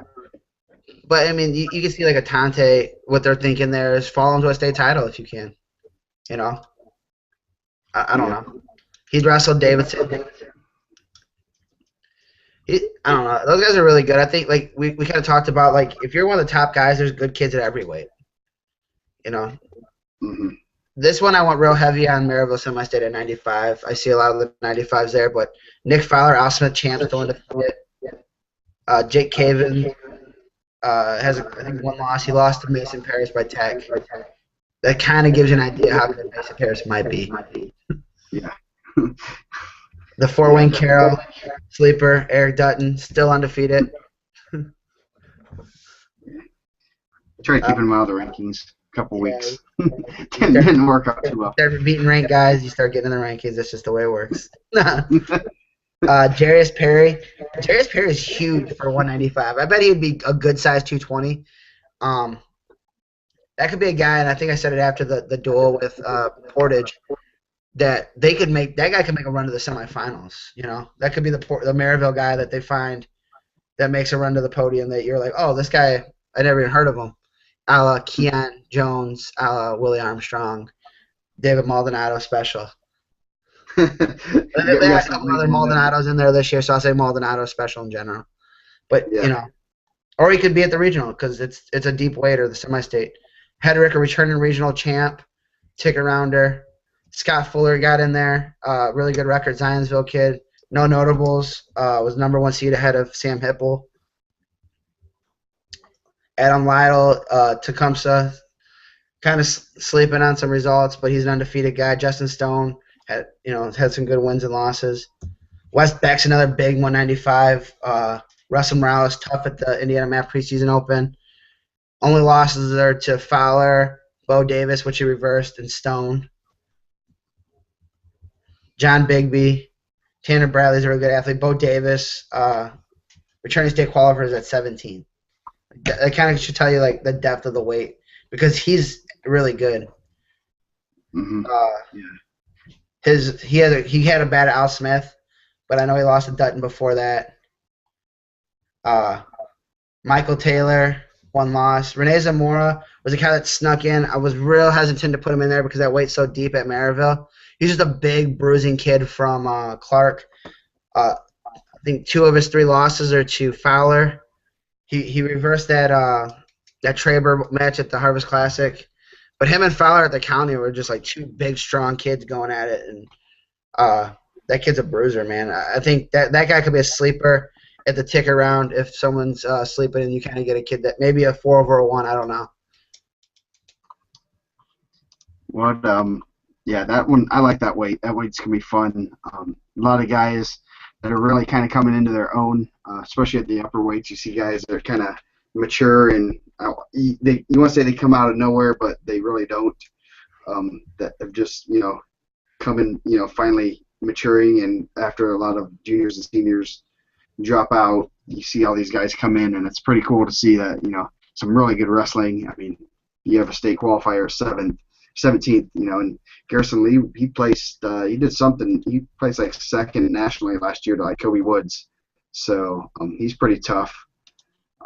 [SPEAKER 2] I mean, you can see like a Tante, what they're thinking there is fall into a state title if you can. I don't know. He's wrestled Davidson. I don't know. Those guys are really good. I think like we kind of talked about, like, if you're one of the top guys, there's good kids at every weight.
[SPEAKER 1] Mm-hmm.
[SPEAKER 2] This one I went real heavy on Maryville semi-state at 95. I see a lot of the 95s there, but Nick Fowler, Al Smith champ, still undefeated. Jake Caven has, I think, 1 loss. He lost to Mason Paris by tech. That kind of gives you an idea how good Mason Paris might be.
[SPEAKER 1] Yeah.
[SPEAKER 2] The 4-wing Carroll, sleeper, Eric Dutton, still undefeated.
[SPEAKER 1] Try to keep him out of the rankings. Couple weeks. Didn't work out too well.
[SPEAKER 2] Start beating ranked guys, you start getting in the rankings. That's just the way it works. Jarius Perry. Jarius Perry is huge for 195. I bet he would be a good size 220. That could be a guy, and I think I said it after the duel with Portage. that they could make that guy could make a run to the semifinals. You know, that could be the Maryville guy that they find that makes a run to the podium that you're like, oh, this guy, I never even heard of him. A la Keon Jones, a la Willie Armstrong, David Maldonado special.
[SPEAKER 1] we
[SPEAKER 2] They
[SPEAKER 1] got
[SPEAKER 2] had a
[SPEAKER 1] some
[SPEAKER 2] couple other
[SPEAKER 1] legion there.
[SPEAKER 2] Maldonados in there this year, so I'll say Maldonado special in general. But
[SPEAKER 1] Yeah.
[SPEAKER 2] or he could be at the regional because it's a deep weight or the semi-state. Hedrick, a returning regional champ, ticket rounder. Scott Fuller got in there, really good record, Zionsville kid. No notables, was number 1 seed ahead of Sam Hipple. Adam Lytle, Tecumseh, kind of sleeping on some results, but he's an undefeated guy. Justin Stone had some good wins and losses. Wes Beck's another big 195. Russell Morales tough at the Indiana Math Preseason Open. Only losses are to Fowler, Bo Davis, which he reversed, and Stone. John Bigby, Tanner Bradley's a really good athlete. Bo Davis, returning state qualifiers at 17. That kind of should tell you like the depth of the weight because he's really good.
[SPEAKER 1] Mm-hmm.
[SPEAKER 2] Yeah. He had a bad Al Smith, but I know he lost to Dutton before that. Michael Taylor, 1 loss. Rene Zamora was a guy that snuck in. I was real hesitant to put him in there because that weight's so deep at Maryville. He's just a big bruising kid from Clark. I think 2 of his 3 losses are to Fowler. He reversed that Traber match at the Harvest Classic. But him and Fowler at the county were just like 2 big, strong kids going at it. And that kid's a bruiser, man. I think that guy could be a sleeper at the ticket round if someone's sleeping and you kind of get a kid that maybe a 4 over a 1. I don't know.
[SPEAKER 1] Yeah, that one, I like that weight. That weight's going to be fun. A lot of guys that are really kind of coming into their own, especially at the upper weights. You see guys that are kind of mature and you want to say they come out of nowhere, but they really don't. That have just, coming, finally maturing, and after a lot of juniors and seniors drop out, you see all these guys come in, and it's pretty cool to see that, some really good wrestling. I mean, you have a state qualifier 17th, and Garrison Lee, he did something. He placed like 2nd nationally last year to like Kobe Woods. So he's pretty tough.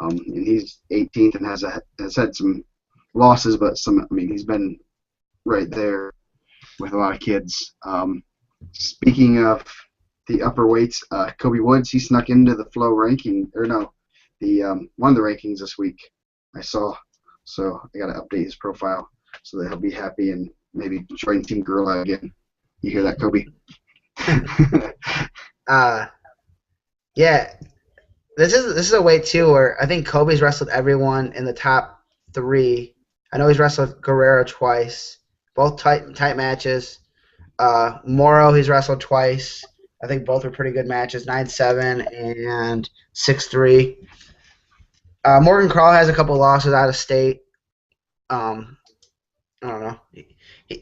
[SPEAKER 1] And he's 18th and has had some losses, but he's been right there with a lot of kids. Speaking of the upper weights, Kobe Woods, he snuck into the Flow ranking, one of the rankings this week, I saw. So I got to update his profile so that he'll be happy and maybe join Team Gorilla again. You hear that, Kobe?
[SPEAKER 2] Yeah. This is a weight too where I think Kobe's wrestled everyone in the top 3. I know he's wrestled Guerrero twice, both tight matches. Morrow, he's wrestled twice. I think both were pretty good matches, 9-7 and 6-3. Morgan Crawl has a couple losses out of state. I don't know.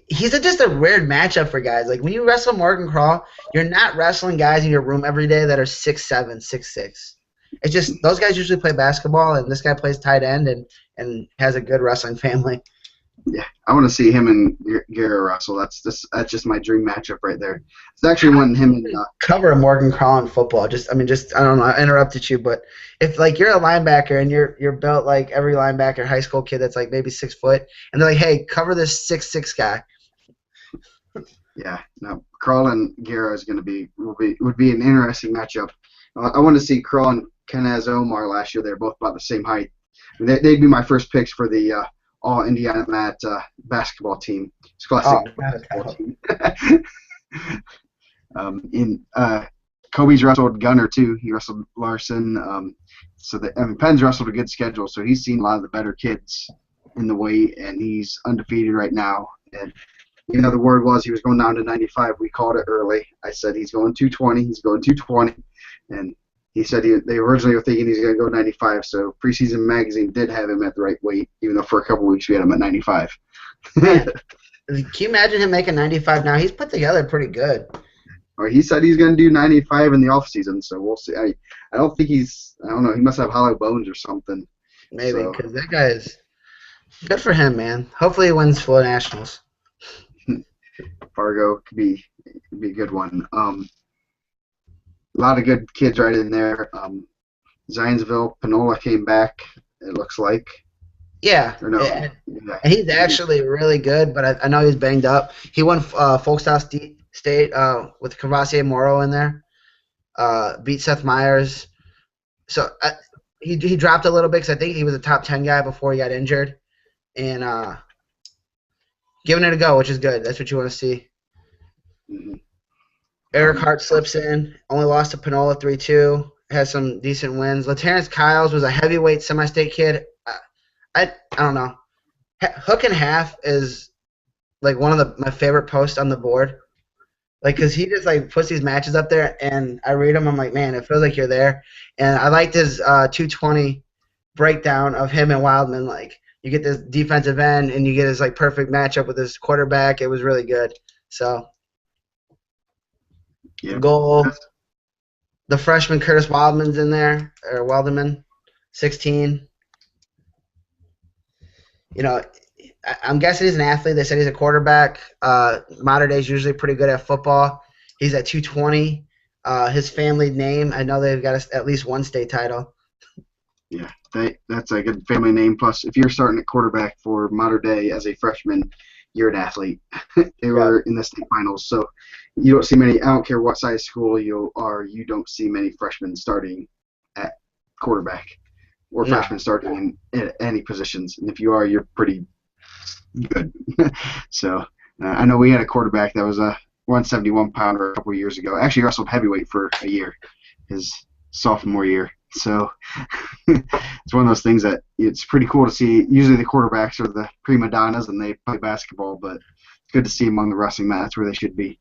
[SPEAKER 2] He's just a weird matchup for guys. Like when you wrestle Morgan Crawl, you're not wrestling guys in your room every day that are 6'7", 6'6". It's just those guys usually play basketball, and this guy plays tight end and has a good wrestling family.
[SPEAKER 1] Yeah, I want to see him and Guerrero wrestle. That's just my dream matchup right there. It's actually one him and
[SPEAKER 2] cover a Morgan Crawl in football. I don't know. I interrupted you, but if like you're a linebacker and you're built like every linebacker high school kid that's like maybe 6 foot, and they're like, hey, cover this 6'6" guy.
[SPEAKER 1] Yeah, no, Crawl and Guerrero is going to would be an interesting matchup. I want to see Crawl and Kenaz Omar last year. They're both about the same height. They'd be my first picks for the all Indiana Mat basketball team. Scholastic basketball team. Kobe's wrestled Gunner too. He wrestled Larson. Penn's wrestled a good schedule, so he's seen a lot of the better kids in the weight, and he's undefeated right now. And the word was he was going down to 95. We called it early. I said he's going 220. He's going 220, and he said they originally were thinking he's going to go 95, so Preseason Magazine did have him at the right weight, even though for a couple weeks we had him at 95.
[SPEAKER 2] Can you imagine him making 95 now? He's put together pretty good.
[SPEAKER 1] Or he said he's going to do 95 in the off season, so we'll see. I don't think I don't know, he must have hollow bones or something.
[SPEAKER 2] Maybe, because that guy is good for him, man. Hopefully he wins Flow Nationals.
[SPEAKER 1] Fargo could be a good one. A lot of good kids right in there. Zionsville, Panola came back. It looks like,
[SPEAKER 2] Yeah,
[SPEAKER 1] or no? Yeah,
[SPEAKER 2] and he's
[SPEAKER 1] he did.
[SPEAKER 2] actually really good, but I know he's banged up. He won Folkstyle State with Cavassier Moro in there. Beat Seth Meyers. So he dropped a little bit because I think he was a top 10 guy before he got injured. And giving it a go, which is good. That's what you want to see.
[SPEAKER 1] Mhm.
[SPEAKER 2] Eric Hart slips in, only lost to Panola 3-2. Has some decent wins. LaTerrence Kyles was a heavyweight semi-state kid. I don't know. Hook and half is like one of my favorite posts on the board. Like, cause he just like puts these matches up there, and I read them. I'm like, man, it feels like you're there. And I liked his 220 breakdown of him and Wildman. Like, you get this defensive end, and you get his like perfect matchup with his quarterback. It was really good. So
[SPEAKER 1] Yeah.
[SPEAKER 2] goal. The freshman Curtis Wildman's in there, or Wilderman, 16. You know, I'm guessing he's an athlete. They said he's a quarterback. Modern day is usually pretty good at football. He's at 220. His family name, I know they've got at least one state title.
[SPEAKER 1] Yeah, that's a good family name. Plus, if you're starting at quarterback for Modern Day as a freshman, you're an athlete. They
[SPEAKER 2] Yeah.
[SPEAKER 1] were in the state finals, so you don't see many. I don't care what size school you are, you don't see many freshmen starting at quarterback or
[SPEAKER 2] No.
[SPEAKER 1] freshmen starting in any positions. And if you are, you're pretty good. So I know we had a quarterback that was a 171 pounder a couple of years ago. Actually, wrestled heavyweight for a year, his sophomore year. So it's one of those things that it's pretty cool to see. Usually the quarterbacks are the prima donnas and they play basketball, but it's good to see them on the wrestling mat. That's where they should be.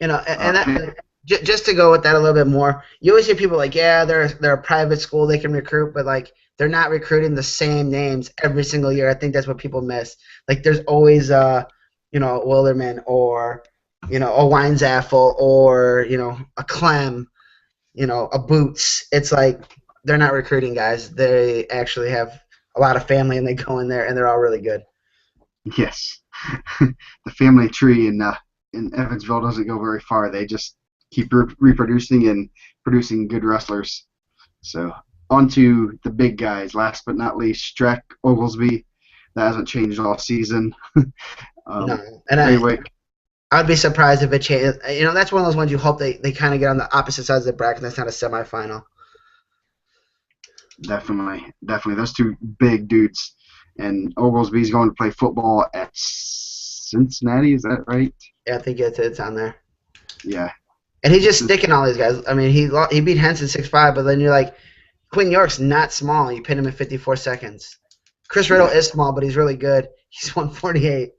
[SPEAKER 2] You know,
[SPEAKER 1] Uh,
[SPEAKER 2] and that, just to go with that a little bit more, you always hear people like, yeah, they're a private school, they can recruit, but like they're not recruiting the same names every single year. I think that's what people miss. Like there's always Wilderman or a Weinzaffel or a Clem, a Boots. It's like they're not recruiting guys. They actually have a lot of family and they go in there and they're all really good.
[SPEAKER 1] yes, the family tree in Evansville doesn't go very far. They just keep reproducing and producing good wrestlers. So on to the big guys. Last but not least, Streck Oglesby. That hasn't changed all season.
[SPEAKER 2] No,
[SPEAKER 1] um,
[SPEAKER 2] and
[SPEAKER 1] Heavyweight,
[SPEAKER 2] I'd be surprised if it changed. That's one of those ones you hope they kind of get on the opposite sides of the bracket. That's not a semifinal.
[SPEAKER 1] definitely those two big dudes. And Oglesby's going to play football at Cincinnati. Is that right?
[SPEAKER 2] Yeah, I think it's on there.
[SPEAKER 1] Yeah.
[SPEAKER 2] And he's just sticking all these guys. I mean, he beat Henson 6'5", but then you're like, Quinn York's not small. You pinned him in 54 seconds. Chris Riddle
[SPEAKER 1] Yeah.
[SPEAKER 2] is small, but he's really good. He's 148.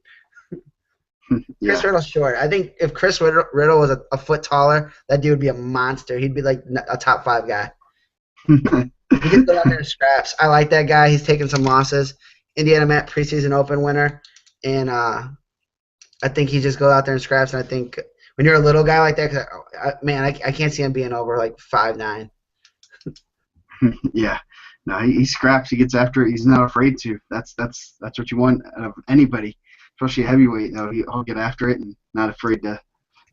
[SPEAKER 2] Chris
[SPEAKER 1] Yeah.
[SPEAKER 2] Riddle's short. I think if Chris Riddle was a foot taller, that dude would be a monster. He'd be like a top 5 guy. He just goes out there and scraps. I like that guy. He's taking some losses. Indiana Met preseason open winner, and I think he just goes out there and scraps. And I think when you're a little guy like that, I can't see him being over like 5'9".
[SPEAKER 1] Yeah. No, he scraps. He gets after it. He's not afraid to. That's what you want out of anybody, especially a heavyweight. Though he'll get after it and not afraid to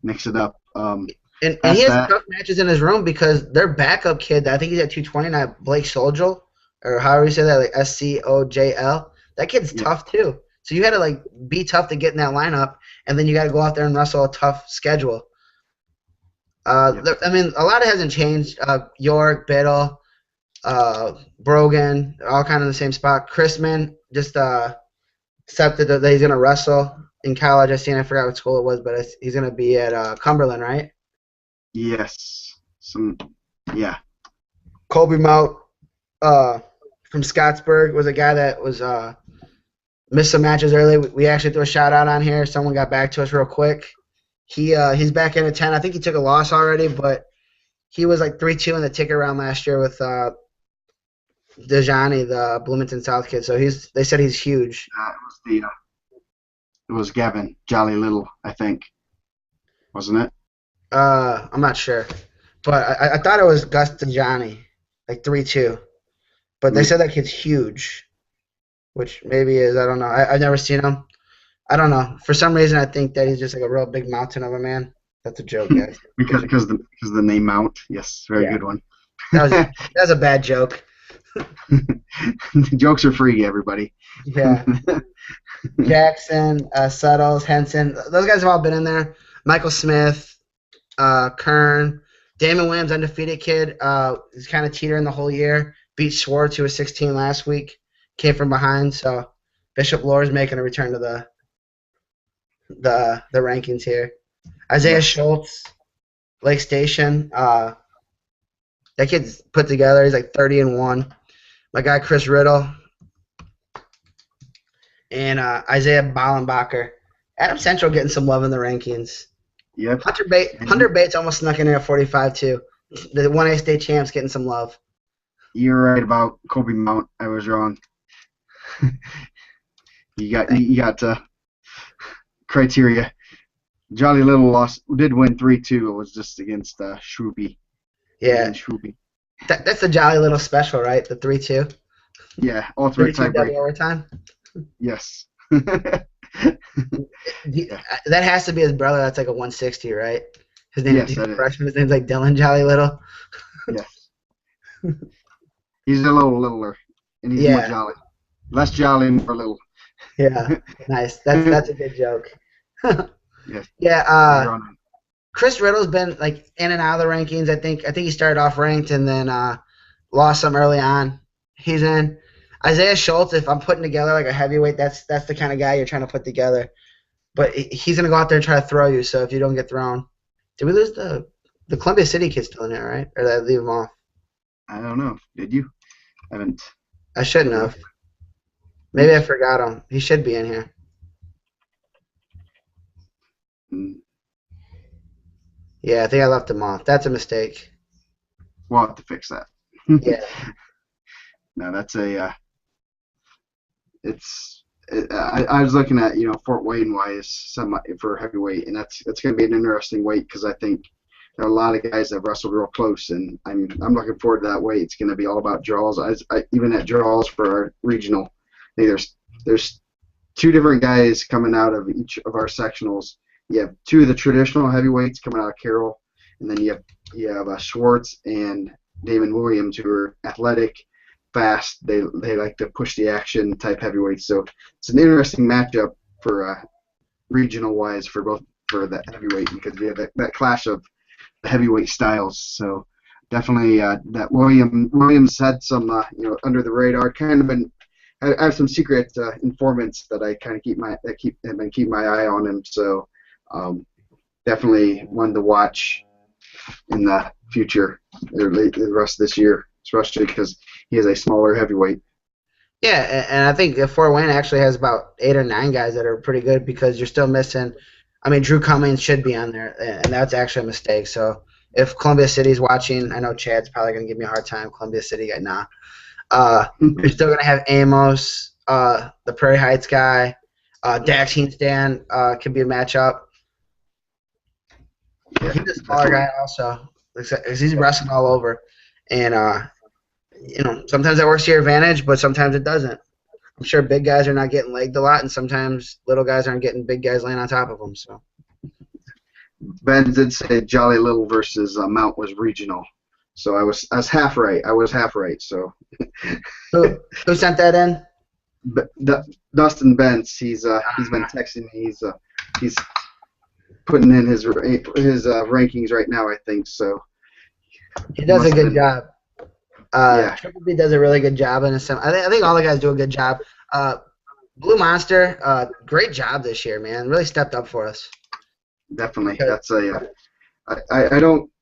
[SPEAKER 1] mix it up.
[SPEAKER 2] And he
[SPEAKER 1] Past
[SPEAKER 2] has
[SPEAKER 1] that,
[SPEAKER 2] tough matches in his room because their backup kid, I think he's at 229, Blake Sojel, or however you say that, like Scojl. That kid's
[SPEAKER 1] yeah,
[SPEAKER 2] tough too. So you had to like be tough to get in that lineup, and then you got to go out there and wrestle a tough schedule.
[SPEAKER 1] yeah,
[SPEAKER 2] I mean, a lot hasn't changed. York, Biddle, Brogan, all kind of the same spot. Chrisman just accepted that he's gonna wrestle in college. I forgot what school it was, but he's gonna be at Cumberland, right?
[SPEAKER 1] yes, yeah,
[SPEAKER 2] Colby Mout from Scottsburg was a guy that was missed some matches early. We actually threw a shout out on here. Someone got back to us real quick. He's back in at 10. I think he took a loss already, but he was like 3-2 in the ticket round last year with Dejani, the Bloomington South kid. So they said he's huge.
[SPEAKER 1] it was Gavin Jolly Little, I think, wasn't it?
[SPEAKER 2] I'm not sure, but I thought it was Gus Dejani, like 3-2. But they said that kid's huge, which maybe is. I don't know. I've never seen him. I don't know. For some reason, I think that he's just like a real big mountain of a man. That's a joke, guys.
[SPEAKER 1] because the name Mount. Yes, very
[SPEAKER 2] Yeah,
[SPEAKER 1] good one.
[SPEAKER 2] that was a bad joke.
[SPEAKER 1] Jokes are free, everybody.
[SPEAKER 2] Yeah. Jackson, Suttles, Henson. Those guys have all been in there. Michael Smith, Kern, Damon Williams, undefeated kid. He's kind of cheating the whole year. Beat Schwartz, who was 16 last week. Came from behind. So Bishop Lore's making a return to the rankings here. Isaiah
[SPEAKER 1] Yes.
[SPEAKER 2] Schultz, Lake Station. That kid's put together. He's like 30-1. My guy Chris Riddle and Isaiah Ballenbacher. Adam Central getting some love in the rankings.
[SPEAKER 1] Yep.
[SPEAKER 2] Hunter Bates almost snuck in there at 45 too. The 1A state champs getting some love.
[SPEAKER 1] You're right about Kobe Mount. I was wrong. you got criteria. Jolly Little did win 3-2. It was just against Shroopy.
[SPEAKER 2] Yeah.
[SPEAKER 1] Shroopy.
[SPEAKER 2] That's the Jolly Little special, right? The 3-2.
[SPEAKER 1] Yeah, ultimate
[SPEAKER 2] 3-2 double
[SPEAKER 1] tiebreaker.
[SPEAKER 2] overtime.
[SPEAKER 1] Yes.
[SPEAKER 2] That has to be his brother. That's like a 160, right? His name is freshman. His name's like Dylan Jolly Little.
[SPEAKER 1] Yes. He's a little littler, and he's more jolly. Less jolly, more little.
[SPEAKER 2] Yeah, nice. That's a good joke.
[SPEAKER 1] Yes.
[SPEAKER 2] Yeah. Chris Riddle's been like in and out of the rankings. I think he started off ranked and then lost some early on. He's in. Isaiah Schultz, if I'm putting together like a heavyweight, that's the kind of guy you're trying to put together. But he's gonna go out there and try to throw you. So if you don't get thrown, did we lose the Columbia City kid still in there, right? Or did I leave him off?
[SPEAKER 1] I don't know. Did you? I haven't.
[SPEAKER 2] I shouldn't have. Maybe I forgot him. He should be in here. Yeah, I think I left him off. That's a mistake.
[SPEAKER 1] We'll have to fix that.
[SPEAKER 2] Yeah.
[SPEAKER 1] No, that's I was looking at Fort Wayne wise for heavyweight, and that's going to be an interesting weight because I think there are a lot of guys that wrestled real close, and I'm looking forward to that weight. It's going to be all about draws. Even at draws for our regional, I think there's two different guys coming out of each of our sectionals. You have two of the traditional heavyweights coming out of Carroll, and then you have Schwartz and Damon Williams, who are athletic, fast. They like to push the action type heavyweights. So it's an interesting matchup for regional wise for the heavyweight because we have that clash of the heavyweight styles. So definitely that Williams had some under the radar kind of been. I have some secret informants that I kind of have been keeping my eye on him. So definitely one to watch in the future, or the rest of this year, especially because he is a smaller heavyweight.
[SPEAKER 2] Yeah, and I think Fort Wayne actually has about 8 or 9 guys that are pretty good because you're still missing. I mean, Drew Cummings should be on there, and that's actually a mistake. So if Columbia City's watching, I know Chad's probably going to give me a hard time, Columbia City guy. Nah. You're still going to have Amos, the Prairie Heights guy. Dax Heenstand could be a matchup.
[SPEAKER 1] Yeah,
[SPEAKER 2] he's a smaller guy also. He's wrestling all over. And, sometimes that works to your advantage, but sometimes it doesn't. I'm sure big guys are not getting legged a lot, and sometimes little guys aren't getting big guys laying on top of them. So
[SPEAKER 1] Ben did say Jolly Little versus Mount was regional. So I was half right. So
[SPEAKER 2] who sent that in?
[SPEAKER 1] Dustin Bentz. He's been texting me. He's putting in his rankings right now, I think. So
[SPEAKER 2] he does a good job. Triple B does a really good job in a sim. I think all the guys do a good job. Blue Monster, great job this year, man. Really stepped up for us.
[SPEAKER 1] Definitely, that's I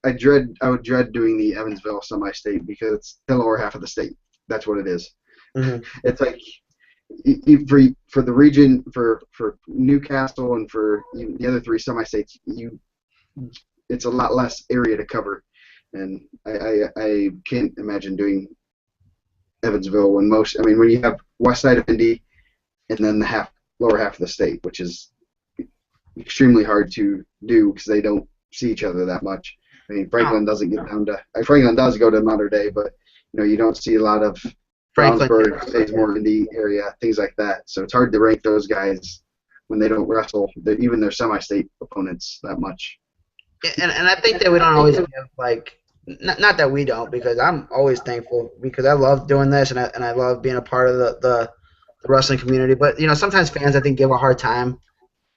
[SPEAKER 1] would dread doing the Evansville semi-state because it's the lower half of the state. That's what it is.
[SPEAKER 2] Mm-hmm.
[SPEAKER 1] It's like for the region for Newcastle and for the other 3 semi-states, it's a lot less area to cover, and I can't imagine doing Evansville when you have west side of Indy and then the lower half of the state, which is extremely hard to do because they don't see each other that much. I mean, Franklin doesn't get down to Franklin does go to Mater Dei, but you don't see a lot of Brownsburg, Staysmore, Indy area, things like that. So it's hard to rank those guys when they don't wrestle even their semi-state opponents that much.
[SPEAKER 2] And I think that we don't always give, like, not that we don't, because I'm always thankful because I love doing this and I love being a part of the wrestling community. But sometimes fans I think give a hard time.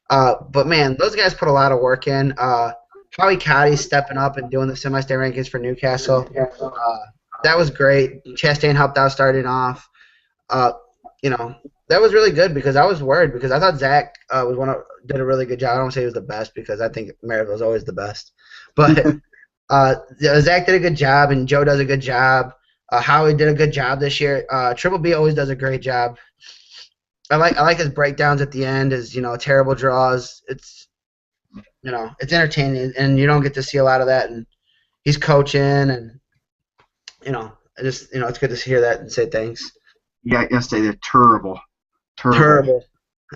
[SPEAKER 2] But man, those guys put a lot of work in. Howie Cotty stepping up and doing the semi-state rankings for Newcastle. That was great. Chastain helped out starting off. That was really good because I was worried because I thought Zach did a really good job. I don't say he was the best because I think Merritt was always the best, but Zach did a good job and Joe does a good job. Howie did a good job this year. Triple B always does a great job. I like his breakdowns at the end. His terrible draws. It's entertaining and you don't get to see a lot of that. And he's coaching and it's good to hear that and say thanks.
[SPEAKER 1] Yeah, yesterday they're terrible.
[SPEAKER 2] Terrible.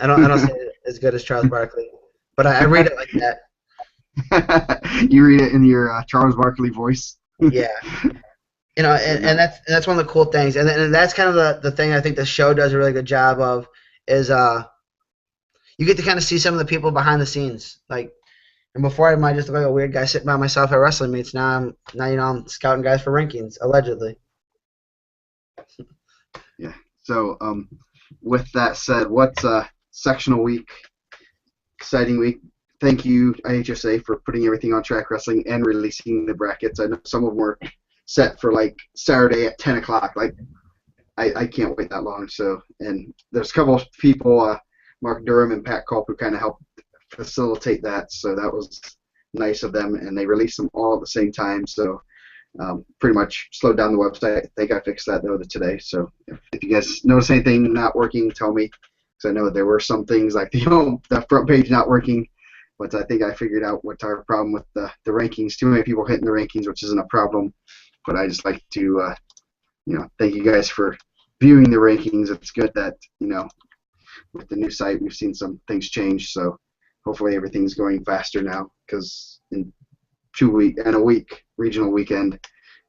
[SPEAKER 2] I don't say it as good as Charles Barkley, but I read it like
[SPEAKER 1] that. You read it in your Charles Barkley voice.
[SPEAKER 2] Yeah. And that's one of the cool things, and that's kind of the thing I think the show does a really good job of is you get to kind of see some of the people behind the scenes. Like, and before I might just look like a weird guy sitting by myself at wrestling meets. Now I'm scouting guys for rankings allegedly.
[SPEAKER 1] Yeah. So with that said, what's sectional week? Exciting week. Thank you, IHSA, for putting everything on Track Wrestling and releasing the brackets. I know some of them were set for like Saturday at 10 o'clock. Like, I can't wait that long. So, and there's a couple of people, Mark Durham and Pat Culp, who kind of helped facilitate that. So that was nice of them, and they released them all at the same time. So pretty much slowed down the website. I think I fixed that though today. So if you guys notice anything not working, tell me, because I know there were some things like the front page not working. But I think I figured out what's our problem with the rankings. Too many people hitting the rankings, which isn't a problem. But I just like to, thank you guys for viewing the rankings. It's good that, with the new site, we've seen some things change. So hopefully everything's going faster now, because in a week, regional weekend,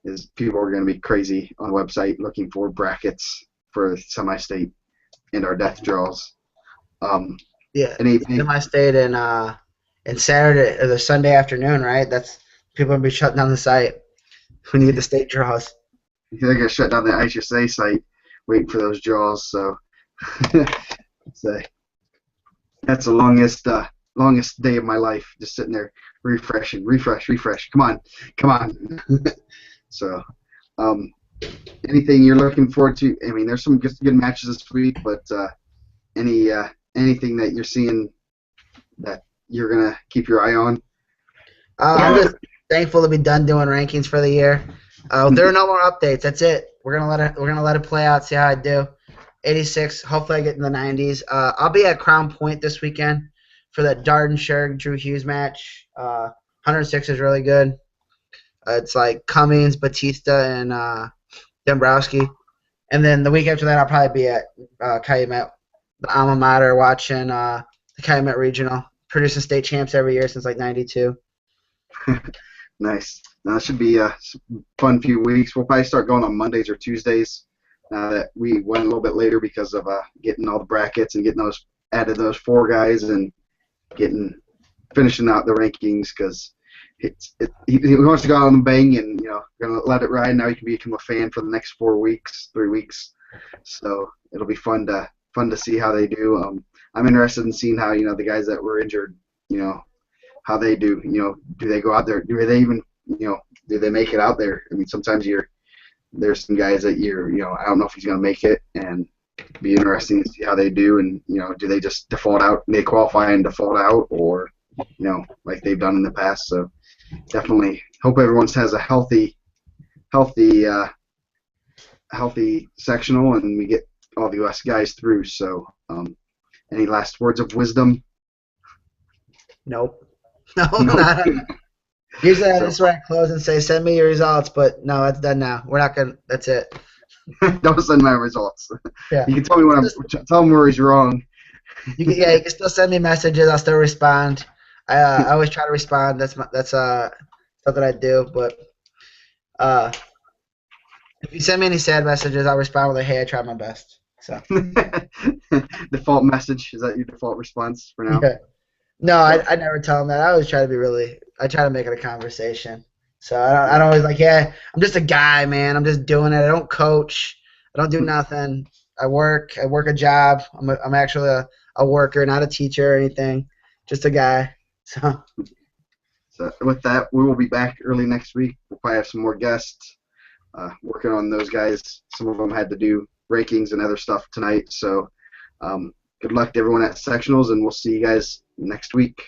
[SPEAKER 1] is people are going to be crazy on the website looking for brackets for semi-state and our death draws.
[SPEAKER 2] Semi-state and Saturday or the Sunday afternoon, right? That's people will be shutting down the site when you get the state draws.
[SPEAKER 1] They're going to shut down the IHSA site waiting for those draws. So that's the longest day of my life, just sitting there refreshing, refresh. Come on. So, anything you're looking forward to? I mean, there's some good matches this week, but anything that you're seeing that you're gonna keep your eye on?
[SPEAKER 2] I'm just thankful to be done doing rankings for the year. There are no more updates. That's it. We're gonna let it play out. See how I do. 86. Hopefully, I get in the 90s. I'll be at Crown Point this weekend for the Darden Sherg Drew Hughes match. 106 is really good. It's like Cummings, Batista, and Dombrowski. And then the week after that, I'll probably be at Calumet, the alma mater, watching the Calumet Regional, producing state champs every year since like '92.
[SPEAKER 1] Nice. Now, it should be a fun few weeks. We'll probably start going on Mondays or Tuesdays now that we went a little bit later because of getting all the brackets and getting those 4 guys and finishing out the rankings, because he wants to go on the bang and gonna let it ride. Now he can become a fan for the next 3 weeks. So it'll be fun to see how they do. I'm interested in seeing how the guys that were injured, how they do. Do they go out there? Do they even do they make it out there? I mean, sometimes there's some guys that I don't know if he's gonna make it, and it'd be interesting to see how they do. And do they just default out? They qualify and default out, or like they've done in the past. So definitely hope everyone has a healthy sectional, and we get all the US guys through. So any last words of wisdom?
[SPEAKER 2] Nope. No, not. Usually I just want to close and say, send me your results, but no, that's done now. We're not going to, that's it.
[SPEAKER 1] Don't send my results.
[SPEAKER 2] Yeah.
[SPEAKER 1] You can tell me tell him where he's wrong.
[SPEAKER 2] You can still send me messages. I'll still respond. I always try to respond. That's something I do. But if you send me any sad messages, I'll respond with hey, I tried my best. So
[SPEAKER 1] Default message, is that your default response for now?
[SPEAKER 2] yeah. No,
[SPEAKER 1] So
[SPEAKER 2] I never tell them that. I always try to be really. I try to make it a conversation. So I
[SPEAKER 1] yeah.
[SPEAKER 2] don't always like, yeah, I'm just a guy, man. I'm just doing it. I don't coach. I don't do nothing. I work. I work a job. I'm actually a worker, not a teacher or anything. Just a guy. So
[SPEAKER 1] So with that, we will be back early next week. We'll probably have some more guests working on those guys. Some of them had to do rankings and other stuff tonight. So good luck to everyone at sectionals, and we'll see you guys next week.